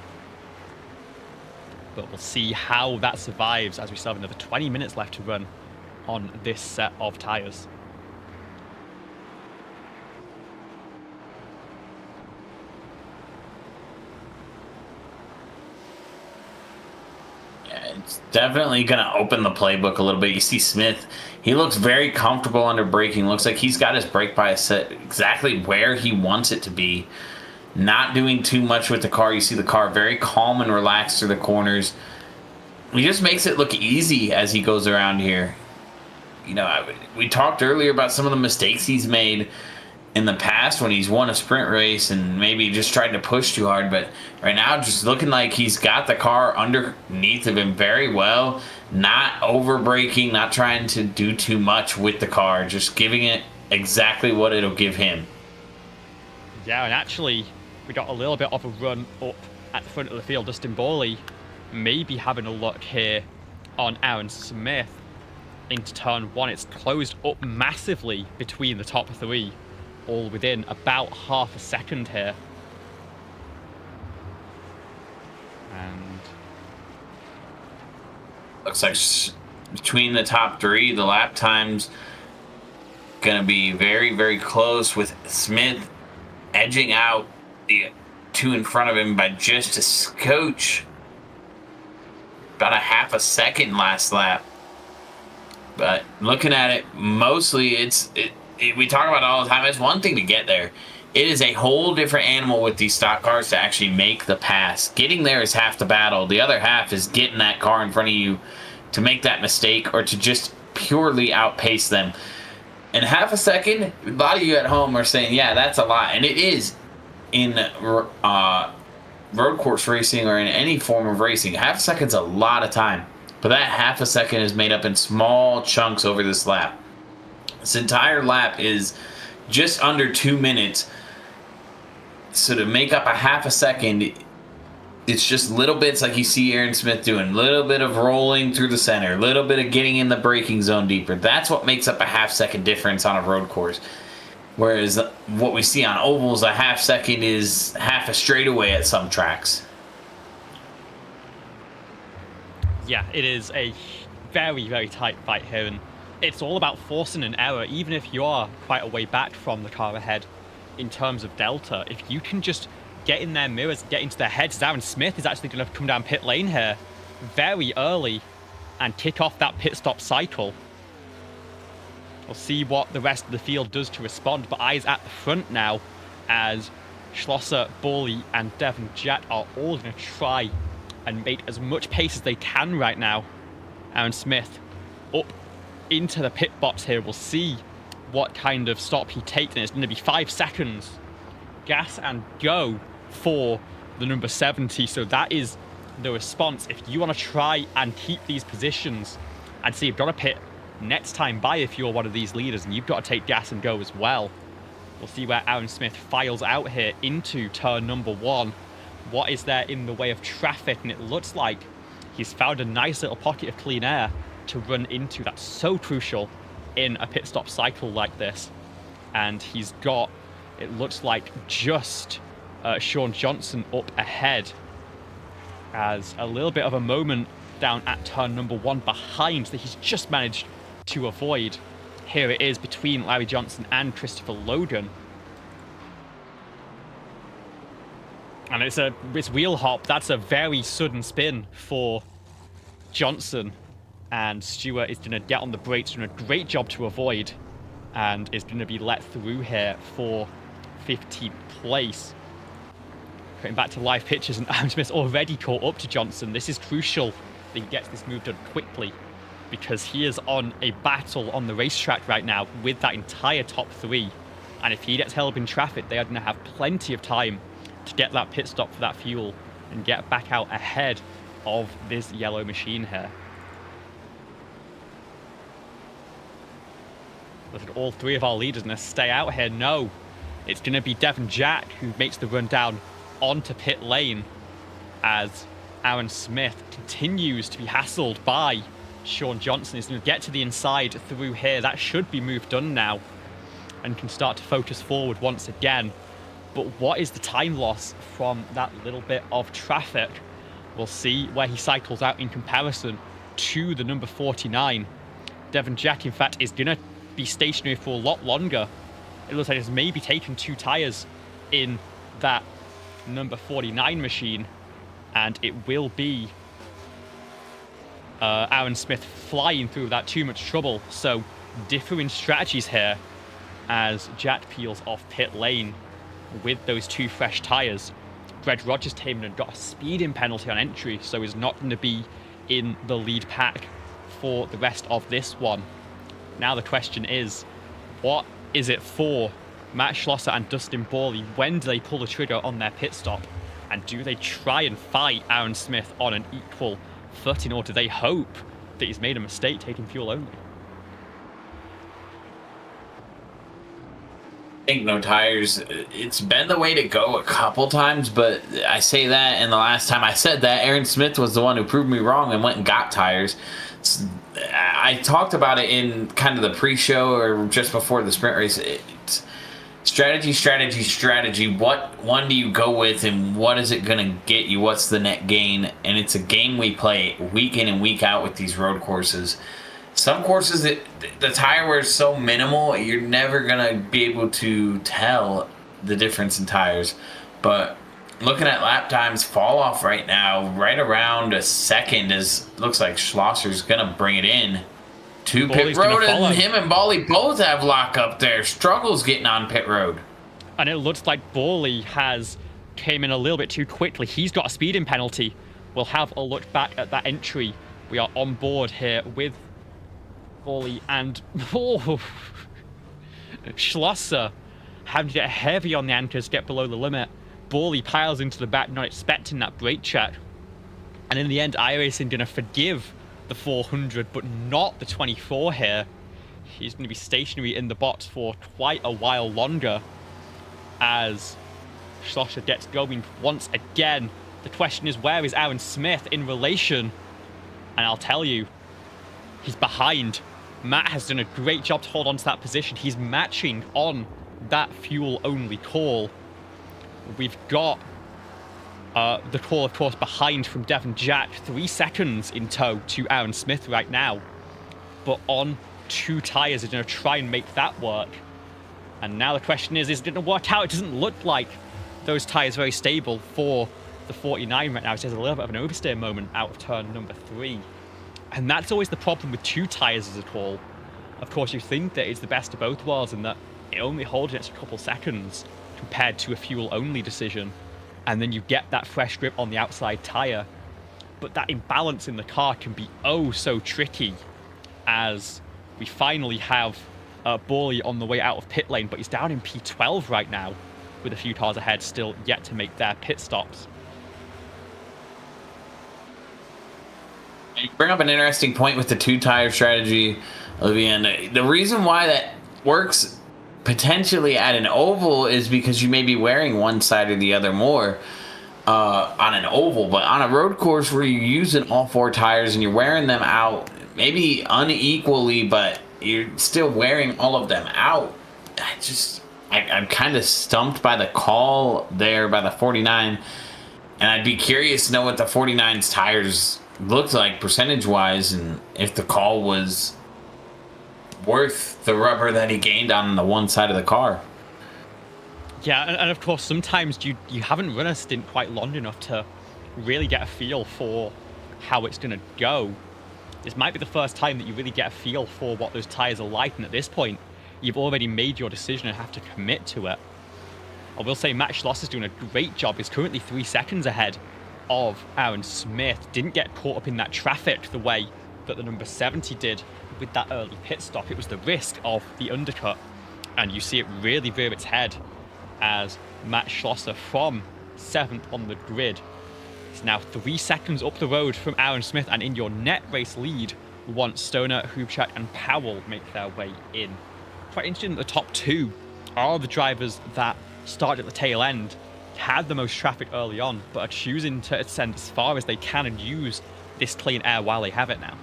But we'll see how that survives, as we still have another 20 minutes left to run on this set of tyres. It's definitely going to open the playbook a little bit. You see Smith, he looks very comfortable under braking. Looks like he's got his brake bias set exactly where he wants it to be. Not doing too much with the car. You see the car very calm and relaxed through the corners. He just makes it look easy as he goes around here. You know, we talked earlier about some of the mistakes he's made in the past when he's won a sprint race and maybe just tried to push too hard, but right now just looking like he's got the car underneath of him very well, not over braking, not trying to do too much with the car, just giving it exactly what it'll give him. Yeah, and actually we got a little bit of a run up at the front of the field. Dustin Bawley maybe having a look here on Aaron Smith into turn 1. It's closed up massively between the top 3, all within about half a second here. And looks like between the top 3, the lap time's going to be very, very close, with Smith edging out the 2 in front of him by just a scotch. About a half a second last lap. But looking at it, mostly we talk about it all the time. It's one thing to get there. It is a whole different animal with these stock cars to actually make the pass. Getting there is half the battle. The other half is getting that car in front of you to make that mistake or to just purely outpace them. In half a second, a lot of you at home are saying, yeah, that's a lot. And it is in road course racing or in any form of racing. Half a second's a lot of time. But that half a second is made up in small chunks over this lap. This entire lap is just under 2 minutes. So to make up a half a second, it's just little bits like you see Aaron Smith doing. Little bit of rolling through the center. Little bit of getting in the braking zone deeper. That's what makes up a half second difference on a road course. Whereas what we see on ovals, a half second is half a straightaway at some tracks. yeah, it is a very, very tight fight here, and it's all about forcing an error, even if you are quite a way back from the car ahead in terms of delta. If you can just get in their mirrors, get into their heads, Aaron Smith is actually going to come down pit lane here very early and kick off that pit stop cycle. We'll see what the rest of the field does to respond, but eyes at the front now as Schlosser, Borley, and Devon Jack are all going to try and make as much pace as they can right now. Aaron Smith up into the pit box here. We'll see what kind of stop he takes, and it's going to be 5 seconds. Gas and go for the number 70. So that is the response. If you want to try and keep these positions, and see, you've got to pit next time by if you're one of these leaders, and you've got to take gas and go as well. We'll see where Aaron Smith files out here into turn number 1. What is there in the way of traffic? And it looks like he's found a nice little pocket of clean air to run into. That's so crucial in a pit stop cycle like this. And he's got, it looks like, just Sean Johnson up ahead, as a little bit of a moment down at turn number 1 behind that he's just managed to avoid. Here it is between Larry Johnson and Christopher Logan. And it's wheel hop. That's a very sudden spin for Johnson. And Stewart is going to get on the brakes, doing a great job to avoid, and is going to be let through here for 15th place. Getting back to live pitches, and Aaron Smith's already caught up to Johnson. This is crucial that he gets this move done quickly, because he is on a battle on the racetrack right now with that entire top 3. And if he gets held up in traffic, they are going to have plenty of time to get that pit stop for that fuel and get back out ahead of this yellow machine here. Look at all 3 of our leaders going to stay out here. No, it's going to be Devon Jack who makes the run down onto pit lane, as Aaron Smith continues to be hassled by Sean Johnson. Is going to get to the inside through here. That should be move done now and can start to focus forward once again. But what is the time loss from that little bit of traffic? We'll see where he cycles out in comparison to the number 49. Devon Jack, in fact, is going to be stationary for a lot longer. It looks like it's maybe taken 2 tires in that number 49 machine, and it will be Aaron Smith flying through without too much trouble. So differing strategies here as Jack peels off pit lane with those 2 fresh tires. Greg Rogers came in and got a speeding penalty on entry, so is not going to be in the lead pack for the rest of this one. Now the question is, what is it for Matt Schlosser and Dustin Borley? When do they pull the trigger on their pit stop? And do they try and fight Aaron Smith on an equal footing, or do they hope that he's made a mistake taking fuel only? I think no tires, it's been the way to go a couple times, but I say that, and the last time I said that, Aaron Smith was the one who proved me wrong and went and got tires. I talked about it in kind of the pre-show or just before the sprint race. It's strategy. What one do you go with, and what is it going to get you? What's the net gain? And it's a game we play week in and week out with these road courses. Some courses, the tire wear is so minimal, you're never going to be able to tell the difference in tires. But looking at lap times, fall off right now, right around a second, is looks like Schlosser's going to bring it in to pit road, and him and Borley both have lockup there. Struggles getting on pit road. And it looks like Borley has came in a little bit too quickly. He's got a speeding penalty. We'll have a look back at that entry. We are on board here with Borley and Schlosser having to get heavy on the anchors to get below the limit. Borley piles into the back, not expecting that brake check. And in the end, iRacing going to forgive the 400, but not the 24 here. He's going to be stationary in the box for quite a while longer as Schlosser gets going once again. The question is, where is Aaron Smith in relation? And I'll tell you, he's behind. Matt has done a great job to hold on to that position. He's matching on that fuel-only call. We've got the call, of course, behind from Devon Jack. 3 seconds in tow to Aaron Smith right now. But on 2 tires, they're going to try and make that work. And now the question is it going to work out? It doesn't look like those tires are very stable for the 49 right now. So there's a little bit of an oversteer moment out of turn number 3. And that's always the problem with 2 tires as a call. Of course, you think that it's the best of both worlds and that it only holds an extra couple seconds compared to a fuel-only decision, and then you get that fresh grip on the outside tyre. But that imbalance in the car can be oh so tricky, as we finally have Borley on the way out of pit lane, but he's down in P12 right now, with a few cars ahead still yet to make their pit stops. You bring up an interesting point with the two-tire strategy, Olivia, and the reason why that works potentially at an oval is because you may be wearing one side or the other more on an oval, but on a road course where you're using all four tires and you're wearing them out maybe unequally, but you're still wearing all of them out. I'm kind of stumped by the call there by the 49, and I'd be curious to know what the 49's tires looked like percentage-wise, and if the call was worth the rubber that he gained on the one side of the car. Yeah, and of course, sometimes you haven't run a stint quite long enough to really get a feel for how it's going to go. This might be the first time that you really get a feel for what those tires are like, and at this point, you've already made your decision and have to commit to it. I will say Matt Schloss is doing a great job. He's currently 3 seconds ahead of Aaron Smith. Didn't get caught up in that traffic the way that the number 70 did with that early pit stop. It was the risk of the undercut, and you see it really rear its head as Matt Schlosser from 7th on the grid is now 3 seconds up the road from Aaron Smith, and in your net race lead once Stoner, Hubchak and Powell make their way in. Quite interesting that the top two are the drivers that started at the tail end, had the most traffic early on, but are choosing to ascend as far as they can and use this clean air while they have it now.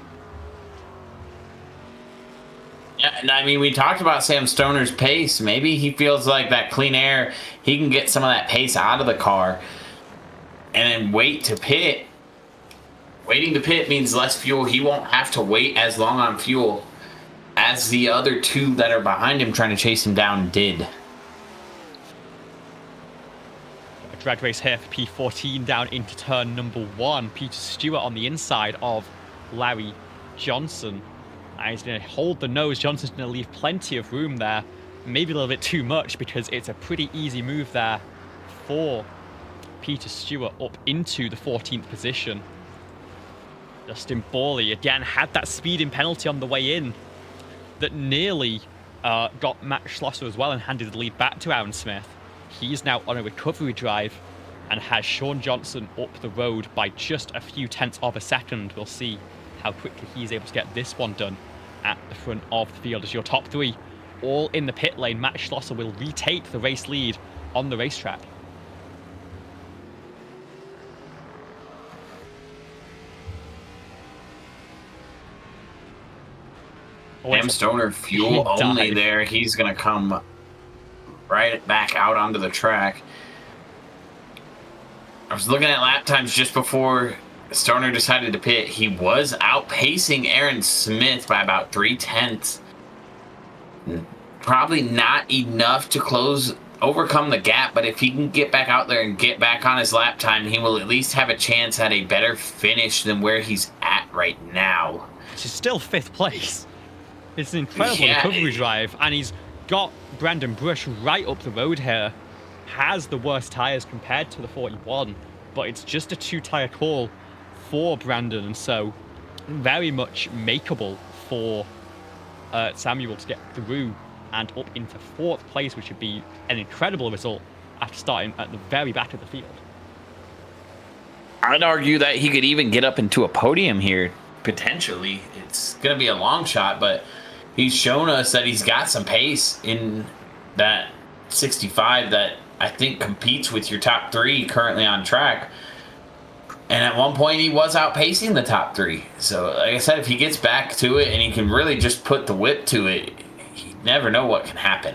Yeah, and I mean, we talked about Sam Stoner's pace. Maybe he feels like that clean air, he can get some of that pace out of the car and then wait to pit. Waiting to pit means less fuel. He won't have to wait as long on fuel as the other two that are behind him trying to chase him down did. A drag race here for P14 down into turn number 1. Peter Stewart on the inside of Larry Johnson. He's going to hold the nose. Johnson's going to leave plenty of room there. Maybe a little bit too much, because it's a pretty easy move there for Peter Stewart up into the 14th position. Justin Borley again had that speeding penalty on the way in that nearly got Matt Schlosser as well and handed the lead back to Aaron Smith. He's now on a recovery drive and has Sean Johnson up the road by just a few tenths of a second. We'll see how quickly he's able to get this one done at the front of the field. As your top three all in the pit lane, Matt Schlosser will retake the race lead on the racetrack. Sam Stoner, fuel only there. He's going to come right back out onto the track. I was looking at lap times just before Stoner decided to pit. He was outpacing Aaron Smith by about 3/10. Probably not enough to overcome the gap, but if he can get back out there and get back on his lap time, he will at least have a chance at a better finish than where he's at right now. Which is still 5th place. It's an incredible recovery drive, and he's got Brandon Brush right up the road here. Has the worst tyres compared to the 41, but it's just a 2-tyre call for Brandon, and so very much makeable for Samuel to get through and up into 4th place, which would be an incredible result after starting at the very back of the field. I'd argue that he could even get up into a podium here, potentially. It's going to be a long shot, but he's shown us that he's got some pace in that 65 that I think competes with your top 3 currently on track. And at one point, he was outpacing the top 3. So, like I said, if he gets back to it and he can really just put the whip to it, you never know what can happen.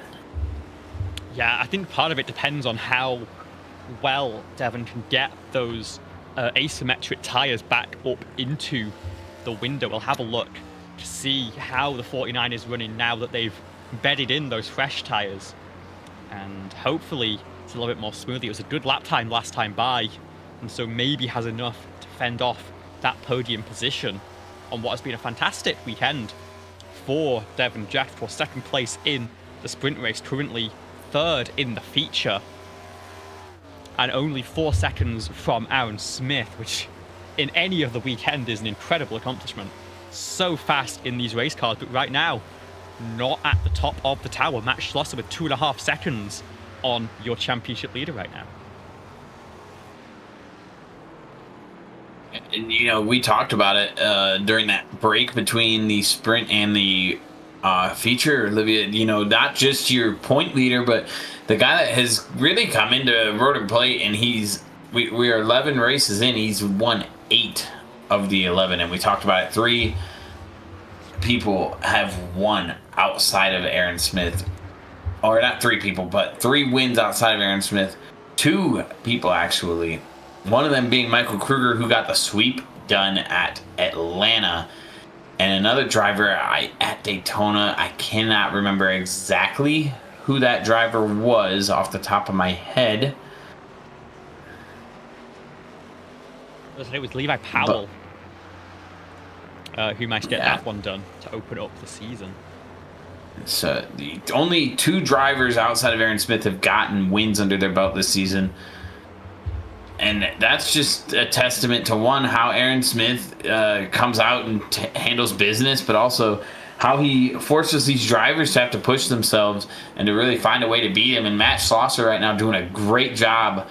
Yeah, I think part of it depends on how well Devon can get those asymmetric tyres back up into the window. We'll have a look to see how the 49 is running now that they've bedded in those fresh tyres. And hopefully it's a little bit more smoothly. It was a good lap time last time by, and so maybe has enough to fend off that podium position on what has been a fantastic weekend for Devon Jack for second place in the sprint race, currently third in the feature, and only 4 seconds from Aaron Smith, which in any of the weekend is an incredible accomplishment. So fast in these race cars, but right now, not at the top of the tower. Matt Schlosser with 2.5 seconds on your championship leader right now. And, you know, we talked about it during that break between the sprint and the feature, Olivia. You know, not just your point leader, but the guy that has really come into road and plate, and we are 11 races in. He's won 8 of the 11, and we talked about it. 3 people have won outside of Aaron Smith, or not 3 people, but 3 wins outside of Aaron Smith. 2 people actually. One of them being Michael Kruger, who got the sweep done at Atlanta, and another driver at Daytona. I cannot remember exactly who that driver was off the top of my head. It was Levi Powell who managed to get that one done to open up the season. So the only 2 drivers outside of Aaron Smith have gotten wins under their belt this season. And that's just a testament to, one, how Aaron Smith comes out and handles business, but also how he forces these drivers to have to push themselves and to really find a way to beat him. And Matt Schlosser right now doing a great job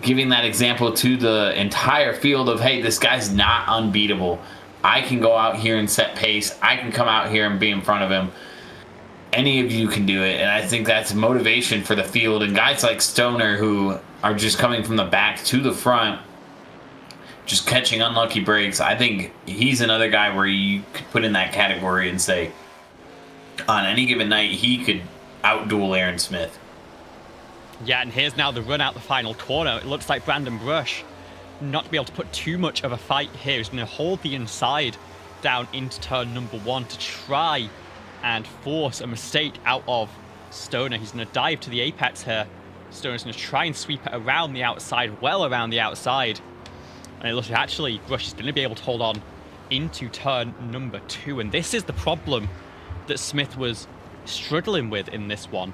giving that example to the entire field of, hey, this guy's not unbeatable. I can go out here and set pace. I can come out here and be in front of him. Any of you can do it, and I think that's motivation for the field. And guys like Stoner, who are just coming from the back to the front, just catching unlucky breaks, I think he's another guy where you could put in that category and say, on any given night, he could outduel Aaron Smith. Yeah, and here's now the run out the final corner. It looks like Brandon Brush not to be able to put too much of a fight here. He's going to hold the inside down into turn number 1 to try and force a mistake out of Stoner. He's going to dive to the apex here. Stoner's going to try and sweep it around the outside, well around the outside. And it looks like actually Brush is going to be able to hold on into turn number 2. And this is the problem that Smith was struggling with in this one.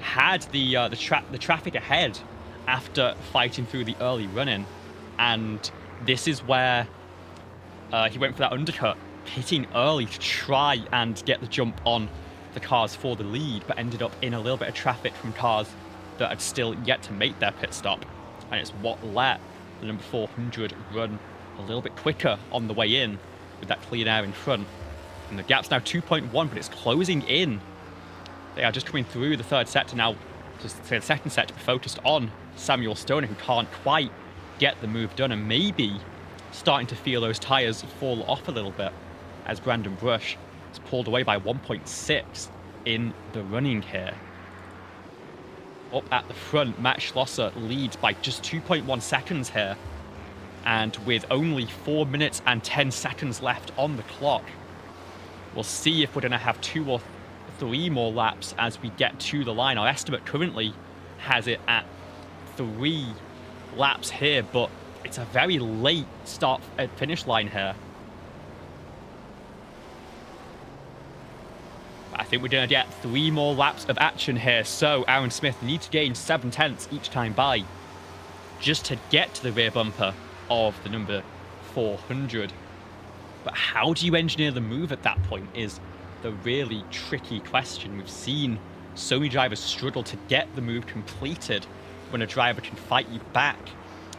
Had the traffic ahead after fighting through the early run-in. And this is where he went for that undercut, hitting early to try and get the jump on the cars for the lead, but ended up in a little bit of traffic from cars that had still yet to make their pit stop. And it's what let the number 400 run a little bit quicker on the way in with that clean air in front. And the gap's now 2.1, but it's closing in. They are just coming through the third set to now, just say the second set, to be focused on Samuel Stoner, who can't quite get the move done, and maybe starting to feel those tyres fall off a little bit as Brandon Brush is pulled away by 1.6 in the running here. Up at the front, Matt Schlosser leads by just 2.1 seconds here, and with only 4 minutes and 10 seconds left on the clock, we'll see if we're going to have 2 or 3 more laps as we get to the line. Our estimate currently has it at 3 laps here, but it's a very late start at finish line here. I think we're going to get 3 more laps of action here, so Aaron Smith needs to gain 7 tenths each time by just to get to the rear bumper of the number 400. But how do you engineer the move at that point is the really tricky question. We've seen so many drivers struggle to get the move completed when a driver can fight you back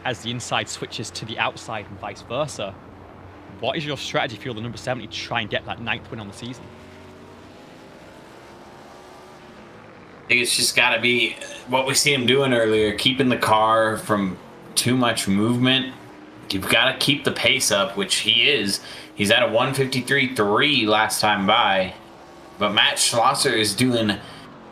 as the inside switches to the outside and vice versa. What is your strategy if you're the number 70 to try and get that 9th win on the season? I think it's just got to be what we see him doing earlier, keeping the car from too much movement. You've got to keep the pace up, which he is. He's at a 153.3 last time by. But Matt Schlosser is doing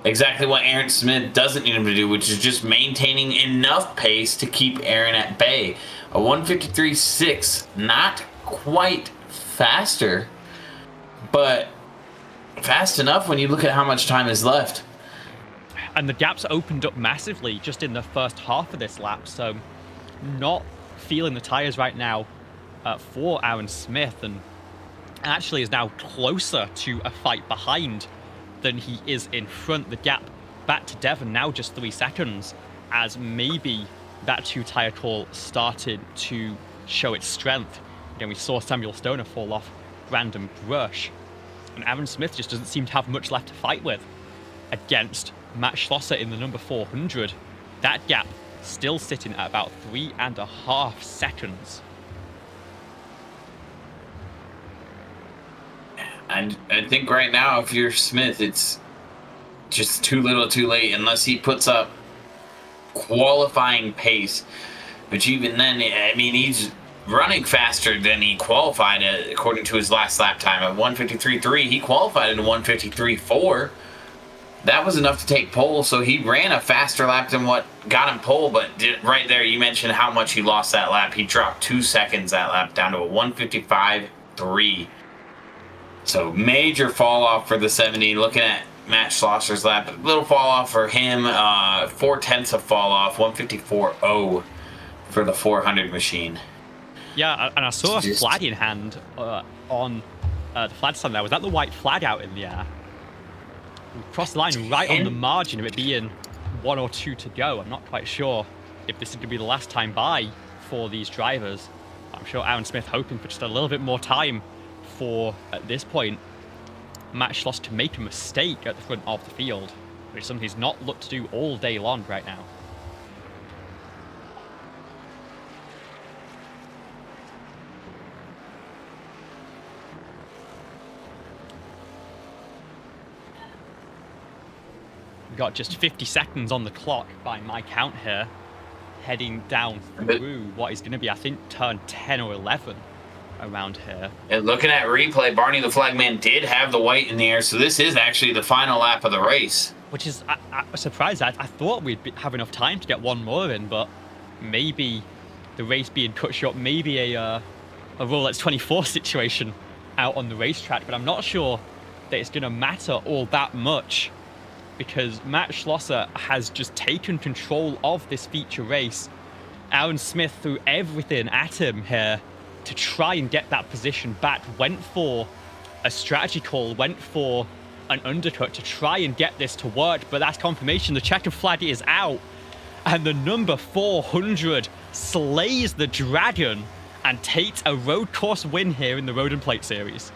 exactly what Aaron Smith doesn't need him to do, which is just maintaining enough pace to keep Aaron at bay. A 153.6, not quite faster, but fast enough when you look at how much time is left. And the gaps opened up massively just in the first half of this lap, so not feeling the tyres right now for Aaron Smith. And actually is now closer to a fight behind than he is in front. The gap back to Devon now just 3 seconds, as maybe that 2-tire call started to show its strength. Again, we saw Samuel Stoner fall off Brandon Brush, and Aaron Smith just doesn't seem to have much left to fight with against Matt Schlosser in the number 400. That gap still sitting at about 3.5 seconds. And I think right now, if you're Smith, it's just too little too late unless he puts up qualifying pace. Which even then, I mean, he's running faster than he qualified at, according to his last lap time at 1:53.3. He qualified at 1:53.4. That was enough to take pole, so he ran a faster lap than what got him pole. But right there, you mentioned how much he lost that lap. He dropped 2 seconds that lap down to a 1:55.3. So major fall off for the 70. Looking at Matt Schlosser's lap, a little fall off for him. 4/10 of fall off, 1:54.0 for the 400 machine. Yeah, and I saw a flag in hand on the flag stand there. Was that the white flag out in the air? We crossed the line right on the margin of it being 1 or 2 to go. I'm not quite sure if this is going to be the last time by for these drivers. I'm sure Aaron Smith hoping for just a little bit more time for, at this point, Matt Schlosser to make a mistake at the front of the field, which is something he's not looked to do all day long right now. We've got just 50 seconds on the clock by my count here, heading down through what is going to be, I think, turn 10 or 11 around here. And looking at replay, Barney the Flagman did have the white in the air, so this is actually the final lap of the race. Which is a surprise. I thought we'd have enough time to get one more in, but maybe the race being cut short, maybe a Rolex 24 situation out on the racetrack, but I'm not sure that it's going to matter all that much, because Matt Schlosser has just taken control of this feature race. Aaron Smith threw everything at him here to try and get that position back, went for a strategy call, went for an undercut to try and get this to work, but that's confirmation. The checkered flag is out, and the number 400 slays the dragon and takes a road course win here in the Road and Plate Series.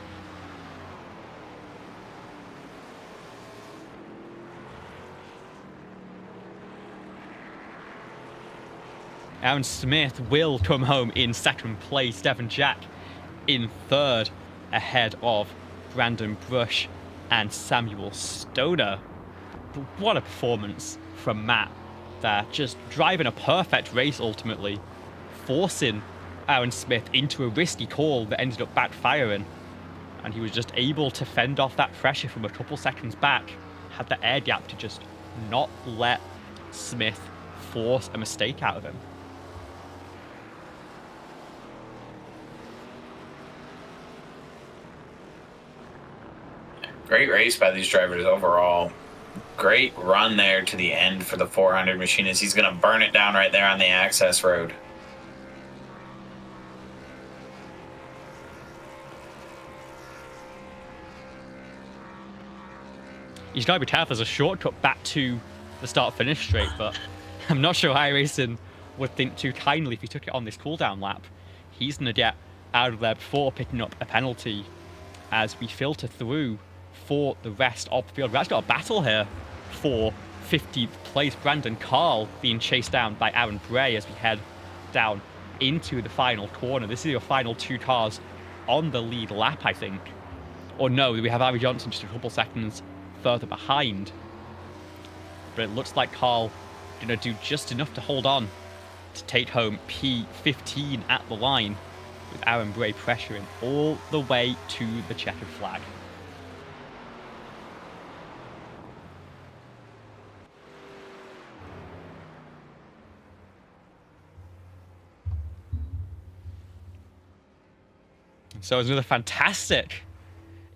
Aaron Smith will come home in second place. Devon Jack in third, ahead of Brandon Brush and Samuel Stoner. But what a performance from Matt there. Just driving a perfect race ultimately, forcing Aaron Smith into a risky call that ended up backfiring. And he was just able to fend off that pressure from a couple seconds back. Had the air gap to just not let Smith force a mistake out of him. Great race by these drivers overall. Great run there to the end for the 400 machine, as he's going to burn it down right there on the access road. He's got to be careful. There's a shortcut back to the start-finish straight, but I'm not sure iRacing would think too kindly if he took it on this cooldown lap. He's going to get out of there before picking up a penalty as we filter through for the rest of the field. We've actually got a battle here for 50th place. Brandon Carl being chased down by Aaron Bray as we head down into the final corner. This is your final 2 cars on the lead lap, I think. Or no, we have Ari Johnson just a couple seconds further behind. But it looks like Carl going to do just enough to hold on to take home P15 at the line, with Aaron Bray pressuring all the way to the checkered flag. So as another fantastic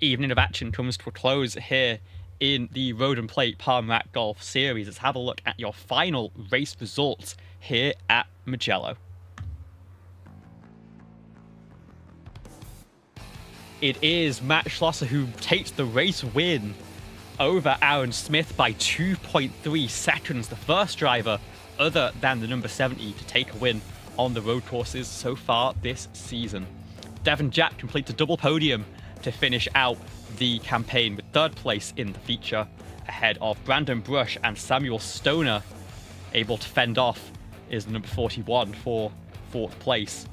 evening of action comes to a close here in the Road and Plate Palm Rat Golf Series, let's have a look at your final race results here at Mugello. It is Matt Schlosser who takes the race win over Aaron Smith by 2.3 seconds. The first driver other than the number 70 to take a win on the road courses so far this season. Devon Jack completes a double podium to finish out the campaign with third place in the feature, ahead of Brandon Brush and Samuel Stoner. Able to fend off is the number 41 for fourth place.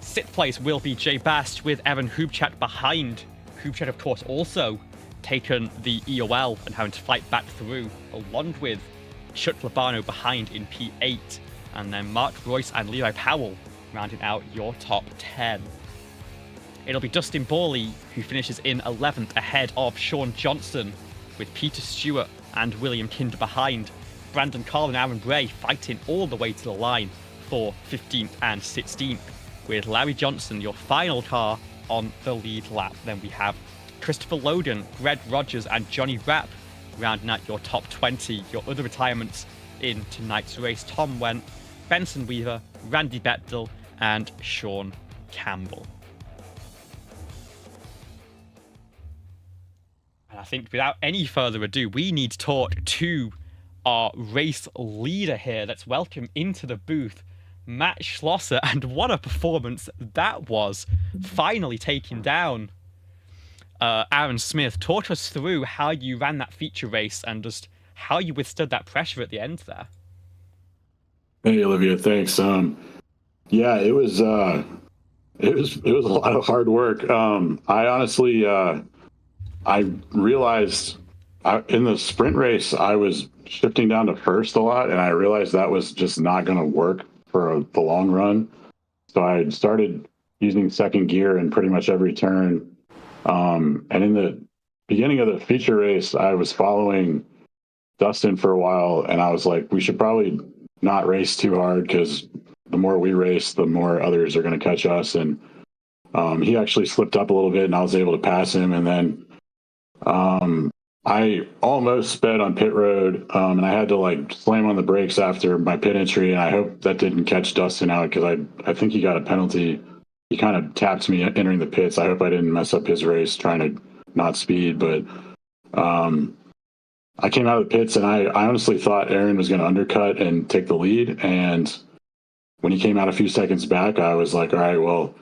Sixth place will be Jay Bast with Evan Hubchat behind. Hubchat, of course, also taken the EOL and having to fight back through, along with Chuck Labano behind in P8. And then Mark Royce and Levi Powell rounding out your top 10. It'll be Dustin Borley who finishes in 11th ahead of Sean Johnson, with Peter Stewart and William Kinder behind. Brandon Carl and Aaron Bray fighting all the way to the line for 15th and 16th, with Larry Johnson, your final car, on the lead lap. Then we have Christopher Loden, Greg Rogers and Johnny Rapp rounding out your top 20. Your other retirements in tonight's race: Tom Wendt, Benson Weaver, Randy Bettel and Sean Campbell. And I think without any further ado, we need to talk to our race leader here. Let's welcome into the booth Matt Schlosser, and what a performance that was, finally taking down Aaron Smith. Talk us through how you ran that feature race and just how you withstood that pressure at the end there. Hey Olivia, thanks. Yeah, it was a lot of hard work. I honestly I realized in the sprint race I was shifting down to first a lot, and I realized that was just not going to work for the long run. So I started using second gear in pretty much every turn. And in the beginning of the feature race, I was following Dustin for a while, and I was like, we should probably not race too hard, because the more we race, the more others are going to catch us. And he actually slipped up a little bit, and I was able to pass him. And then I almost sped on pit road, and I had to like slam on the brakes after my pit entry, and I hope that didn't catch Dustin out, because I think he got a penalty. He kind of tapped me entering the pits. I hope I didn't mess up his race trying to not speed, but I came out of the pits, and I honestly thought Aaron was going to undercut and take the lead. And when he came out a few seconds back, I was like, all right, well,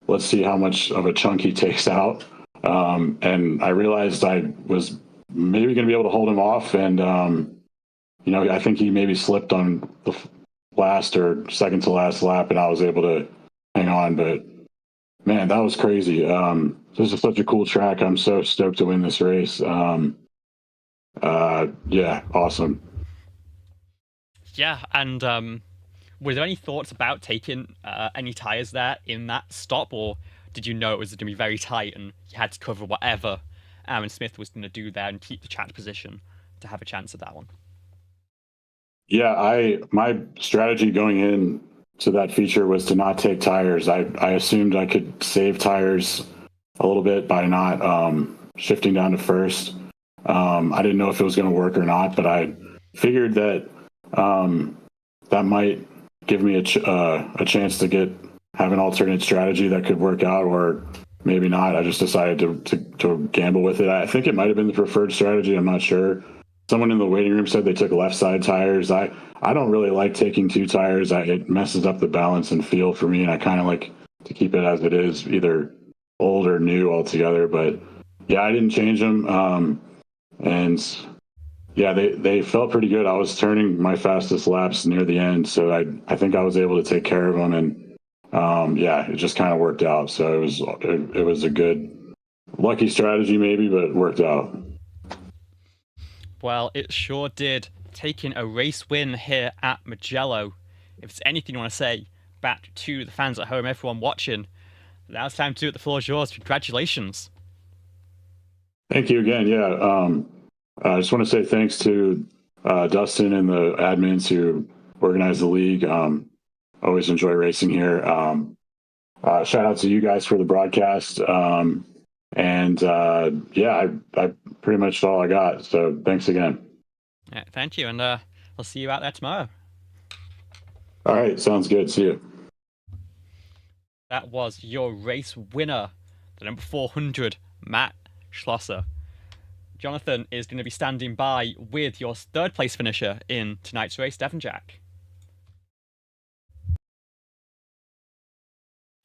let's see how much of a chunk he takes out. And I realized I was maybe going to be able to hold him off. And, I think he maybe slipped on the last or second to last lap, and I was able to hang on. But man, that was crazy. This is such a cool track. I'm so stoked to win this race. Yeah, awesome. Yeah, and were there any thoughts about taking any tires there in that stop, or did you know it was going to be very tight and you had to cover whatever Aaron Smith was going to do there and keep the track position to have a chance at that one? Yeah, my strategy going in to that feature was to not take tires. I assumed I could save tires a little bit by not shifting down to first. I didn't know if it was going to work or not, but I figured that that might give me a chance to have an alternate strategy that could work out, or maybe not. I just decided to gamble with it. I think it might have been the preferred strategy. I'm not sure. Someone in the waiting room said they took left side tires. I don't really like taking two tires. It messes up the balance and feel for me, and I kind of like to keep it as it is, either old or new altogether. But yeah, I didn't change them. And yeah, they felt pretty good. I was turning my fastest laps near the end, so I think I was able to take care of them, and yeah, it just kind of worked out. So it was a good, lucky strategy maybe, but it worked out. Well, it sure did. Taking a race win here at Mugello. If there's anything you want to say back to the fans at home, everyone watching, now it's time to do it. The floor is yours. Congratulations. Thank you again. Yeah. I just want to say thanks to Dustin and the admins who organized the league. Always enjoy racing here. Shout out to you guys for the broadcast. And yeah, I pretty much all I got. So thanks again. Yeah, thank you. And I'll see you out there tomorrow. All right. Sounds good. See you. That was your race winner, the number 400, Matt Schlosser. Jonathan is going to be standing by with your third place finisher in tonight's race, Devon Jack.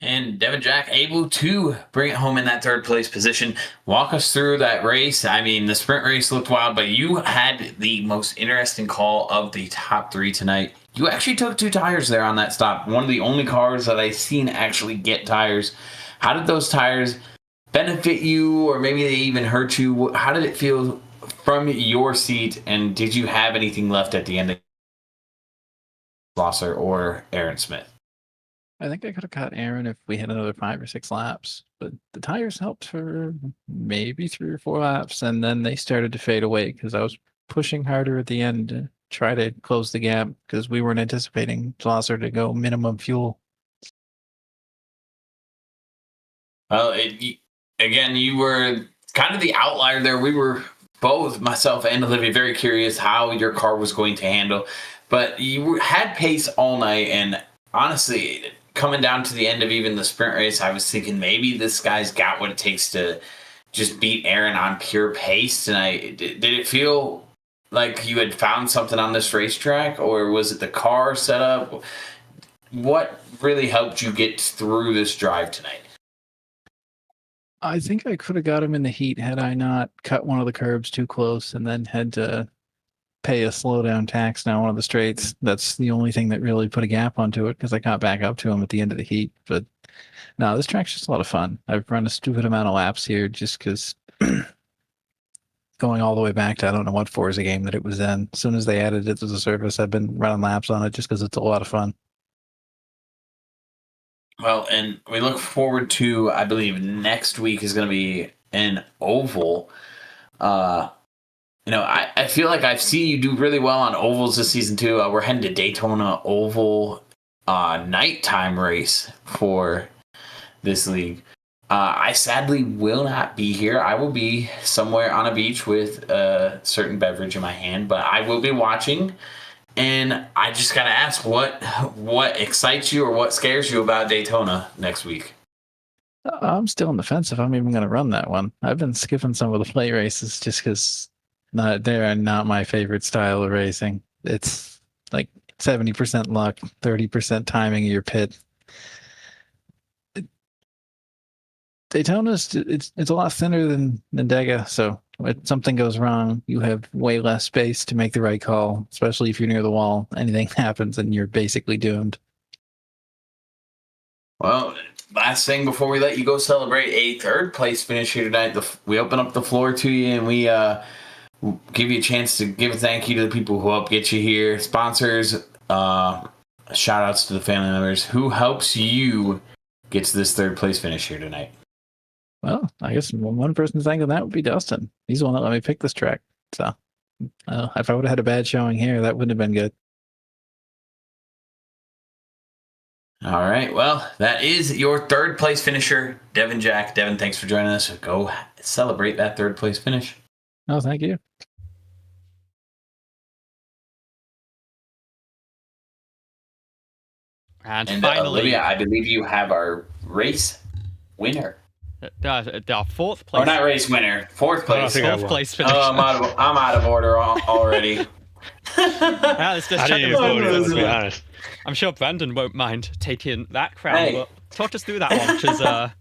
And Devon Jack able to bring it home in that third place position. Walk us through that race. I mean, the sprint race looked wild, but you had the most interesting call of the top three tonight. You actually took 2 tires there on that stop. One of the only cars that I've seen actually get tires. How did those tires benefit you, or maybe they even hurt you? How did it feel from your seat, and did you have anything left at the end of Schlosser or Aaron Smith? I think I could have caught Aaron if we had another 5 or 6 laps, but the tires helped for maybe 3 or 4 laps, and then they started to fade away because I was pushing harder at the end to try to close the gap because we weren't anticipating Schlosser to go minimum fuel. Well, again, you were kind of the outlier there. We were both, myself and Olivia, very curious how your car was going to handle, but you had pace all night, and honestly, coming down to the end of even the sprint race, I was thinking maybe this guy's got what it takes to just beat Aaron on pure pace tonight. Did it feel like you had found something on this racetrack, or was it the car setup? What really helped you get through this drive tonight? I think I could have got him in the heat had I not cut one of the curbs too close and then had to pay a slowdown tax down one of the straights. That's the only thing that really put a gap onto it because I got back up to him at the end of the heat. But no, this track's just a lot of fun. I've run a stupid amount of laps here just because going all the way back to I don't know what Forza game that it was in. As soon as they added it to the service, I've been running laps on it just because it's a lot of fun. Well, and we look forward to, I believe, next week is going to be an oval. I feel like I've seen you do really well on ovals this season too. We're heading to Daytona Oval nighttime race for this league. I sadly will not be here. I will be somewhere on a beach with a certain beverage in my hand, but I will be watching. And I just gotta ask, what excites you or what scares you about Daytona next week? I'm still on the fence if I'm even going to run that one. I've been skipping some of the play races just because they're not my favorite style of racing. It's like 70% luck, 30% timing of your pit. Daytona's it's a lot thinner than Dega, so if something goes wrong, you have way less space to make the right call, especially if you're near the wall. Anything happens and you're basically doomed. Well, last thing before we let you go celebrate a third place finish here tonight, we open up the floor to you and we give you a chance to give a thank you to the people who help get you here. Sponsors, shout outs to the family members. Who helps you get to this third place finish here tonight? Well, I guess one person thanking that would be Dustin. He's the one that let me pick this track. So if I would have had a bad showing here, that wouldn't have been good. All right. Well, that is your third place finisher, Devon Jack. Devon, thanks for joining us. Go celebrate that third place finish. Oh, thank you. And finally, Olivia, I believe you have our race winner. Our fourth place. Or not race winner, fourth place. Fourth place finish. Oh, I'm out of order already. Let's just I check didn't even vote, the let's be honest. I'm sure Brandon won't mind taking that crown. Hey. But talk us through that one, because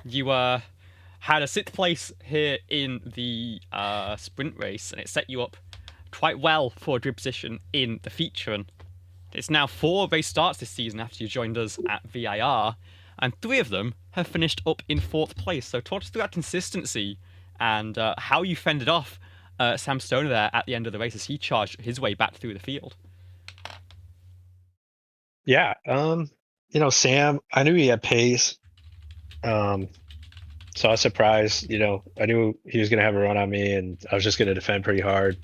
you had a sixth place here in the sprint race, and it set you up quite well for a good position in the feature. And it's now 4 race starts this season after you joined us at VIR, and 3 of them have finished up in 4th place. So talk us through that consistency and how you fended off Sam Stoner there at the end of the race as he charged his way back through the field. Yeah, Sam, I knew he had pace. So I was surprised, I knew he was going to have a run on me and I was just going to defend pretty hard.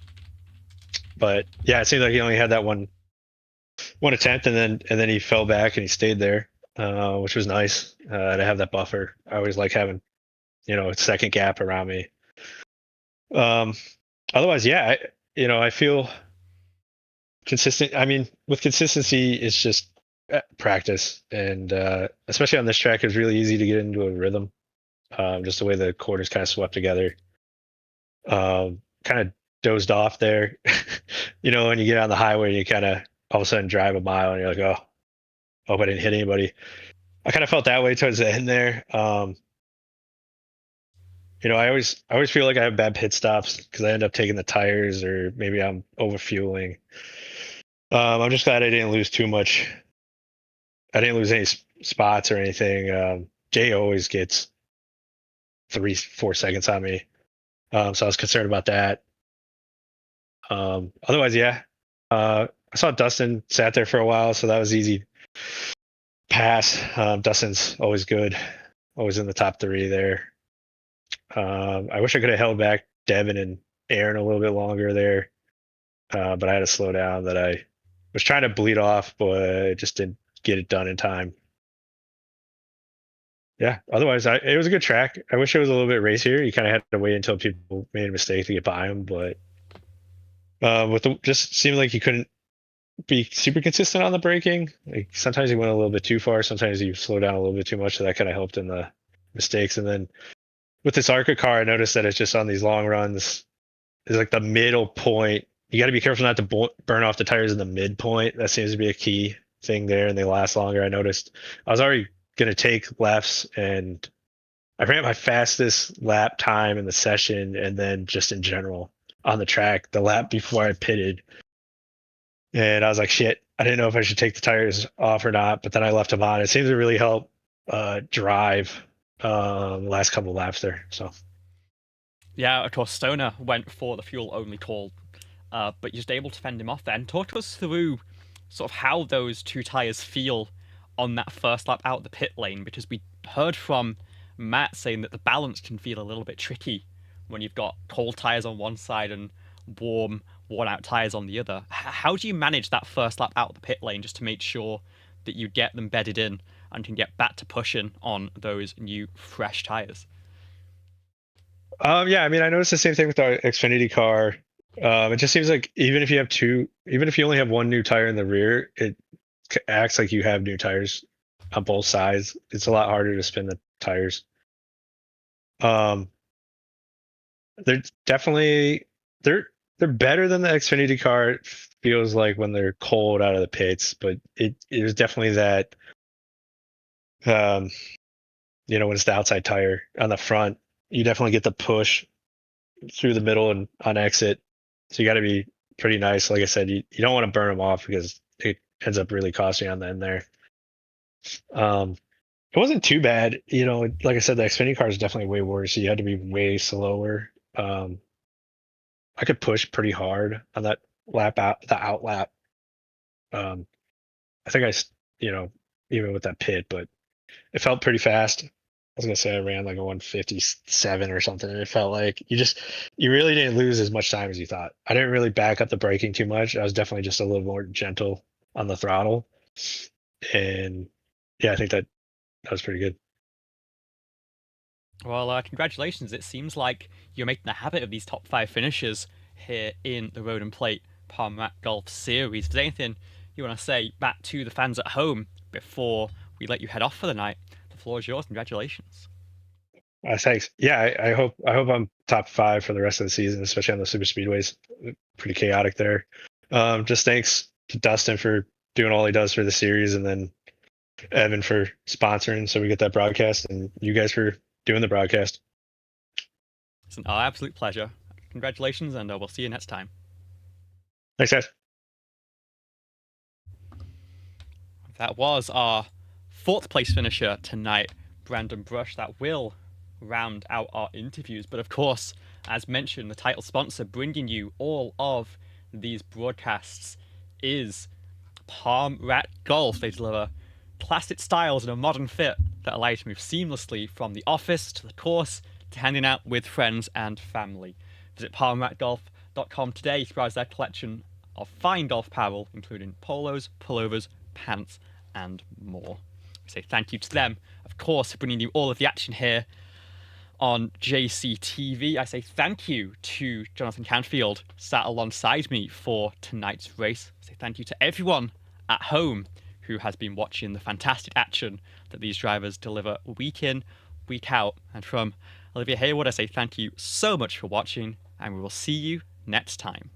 But yeah, it seemed like he only had that one attempt and then he fell back and he stayed there, which was nice to have that buffer. I always like having, a second gap around me. Otherwise, yeah, I feel consistent. I mean, with consistency, it's just practice. And especially on this track, it's really easy to get into a rhythm. Just the way the quarters kind of swept together. Kind of dozed off there. When you get on the highway, you kind of all of a sudden drive a mile and you're like, oh, hope I didn't hit anybody. I kind of felt that way towards the end there. I always feel like I have bad pit stops because I end up taking the tires or maybe I'm over fueling. I'm just glad I didn't lose too much. I didn't lose any spots or anything. Jay always gets 3-4 seconds on me. So I was concerned about that. Otherwise, yeah. I saw Dustin sat there for a while, so that was easy pass. Dustin's always good, always in the top 3 there. I wish I could have held back Devin and Aaron a little bit longer there, but I had to slow down. That I was trying to bleed off, but I just didn't get it done in time. Yeah, otherwise, it was a good track. I wish it was a little bit racier. You kind of had to wait until people made a mistake to get by him, but just seemed like you couldn't be super consistent on the braking. Like sometimes you went a little bit too far, sometimes you slow down a little bit too much, so that kind of helped in the mistakes. And then with this ARCA car, I noticed that it's just on these long runs, it's like the middle point. You got to be careful not to burn off the tires in the midpoint. That seems to be a key thing there, and they last longer. I noticed I was already going to take lefts, and I ran my fastest lap time in the session, and then just in general on the track, the lap before I pitted. And I was like, shit, I didn't know if I should take the tires off or not, but then I left them on. It seems to really help drive the last couple of laps there. So yeah, of course, Stoner went for the fuel-only call, but you're just able to fend him off then. Talk us through sort of how those 2 tires feel on that first lap out the pit lane, because we heard from Matt saying that the balance can feel a little bit tricky when you've got cold tires on one side and warm, worn-out tires on the other. How do you manage that first lap out the pit lane just to make sure that you get them bedded in and can get back to pushing on those new, fresh tires? Yeah, I mean, I noticed the same thing with our Xfinity car. It just seems like even if you only have one new tire in the rear, it acts like you have new tires on both sides. It's a lot harder to spin the tires. They're definitely they're better than the Xfinity car. It feels like when they're cold out of the pits, but it was definitely that. When it's the outside tire on the front, you definitely get the push through the middle and on exit. So you got to be pretty nice. Like I said, you don't want to burn them off because it ends up really costing on the end there. It wasn't too bad. Like I said, the Xfinity car is definitely way worse. So you had to be way slower. I could push pretty hard on that lap out, the out lap. I think even with that pit, but it felt pretty fast. I was gonna say I ran like a 157 or something, and it felt like you really didn't lose as much time as you thought. I didn't really back up the braking too much. I was definitely just a little more gentle on the throttle, and yeah, I think that was pretty good. Well, congratulations. It seems like you're making a habit of these top 5 finishes here in the Road and Plate Palm Rat Golf Series. If there's anything you want to say back to the fans at home before we let you head off for the night, the floor is yours. Congratulations. Thanks. Yeah, I hope I'm top 5 for the rest of the season, especially on the super speedways. Pretty chaotic there. Just thanks to Dustin for doing all he does for the series, and then Evan for sponsoring so we get that broadcast, and you guys for doing the broadcast. It's an absolute pleasure. Congratulations, and we'll see you next time. Thanks, guys. That was our 4th place finisher tonight, Brandon Brush. That will round out our interviews. But of course, as mentioned, the title sponsor bringing you all of these broadcasts is Palm Rat Golf. They deliver classic styles and a modern fit that allow you to move seamlessly from the office to the course to hanging out with friends and family. Visit palmratgolf.com today to browse their collection of fine golf apparel, including polos, pullovers, pants, and more. We say thank you to them, of course, for bringing you all of the action here on JCTV. I say thank you to Jonathan Canfield, sat alongside me for tonight's race. I say thank you to everyone at home who has been watching the fantastic action that these drivers deliver week in, week out. And from Olivia Hayward, I say thank you so much for watching, and we will see you next time.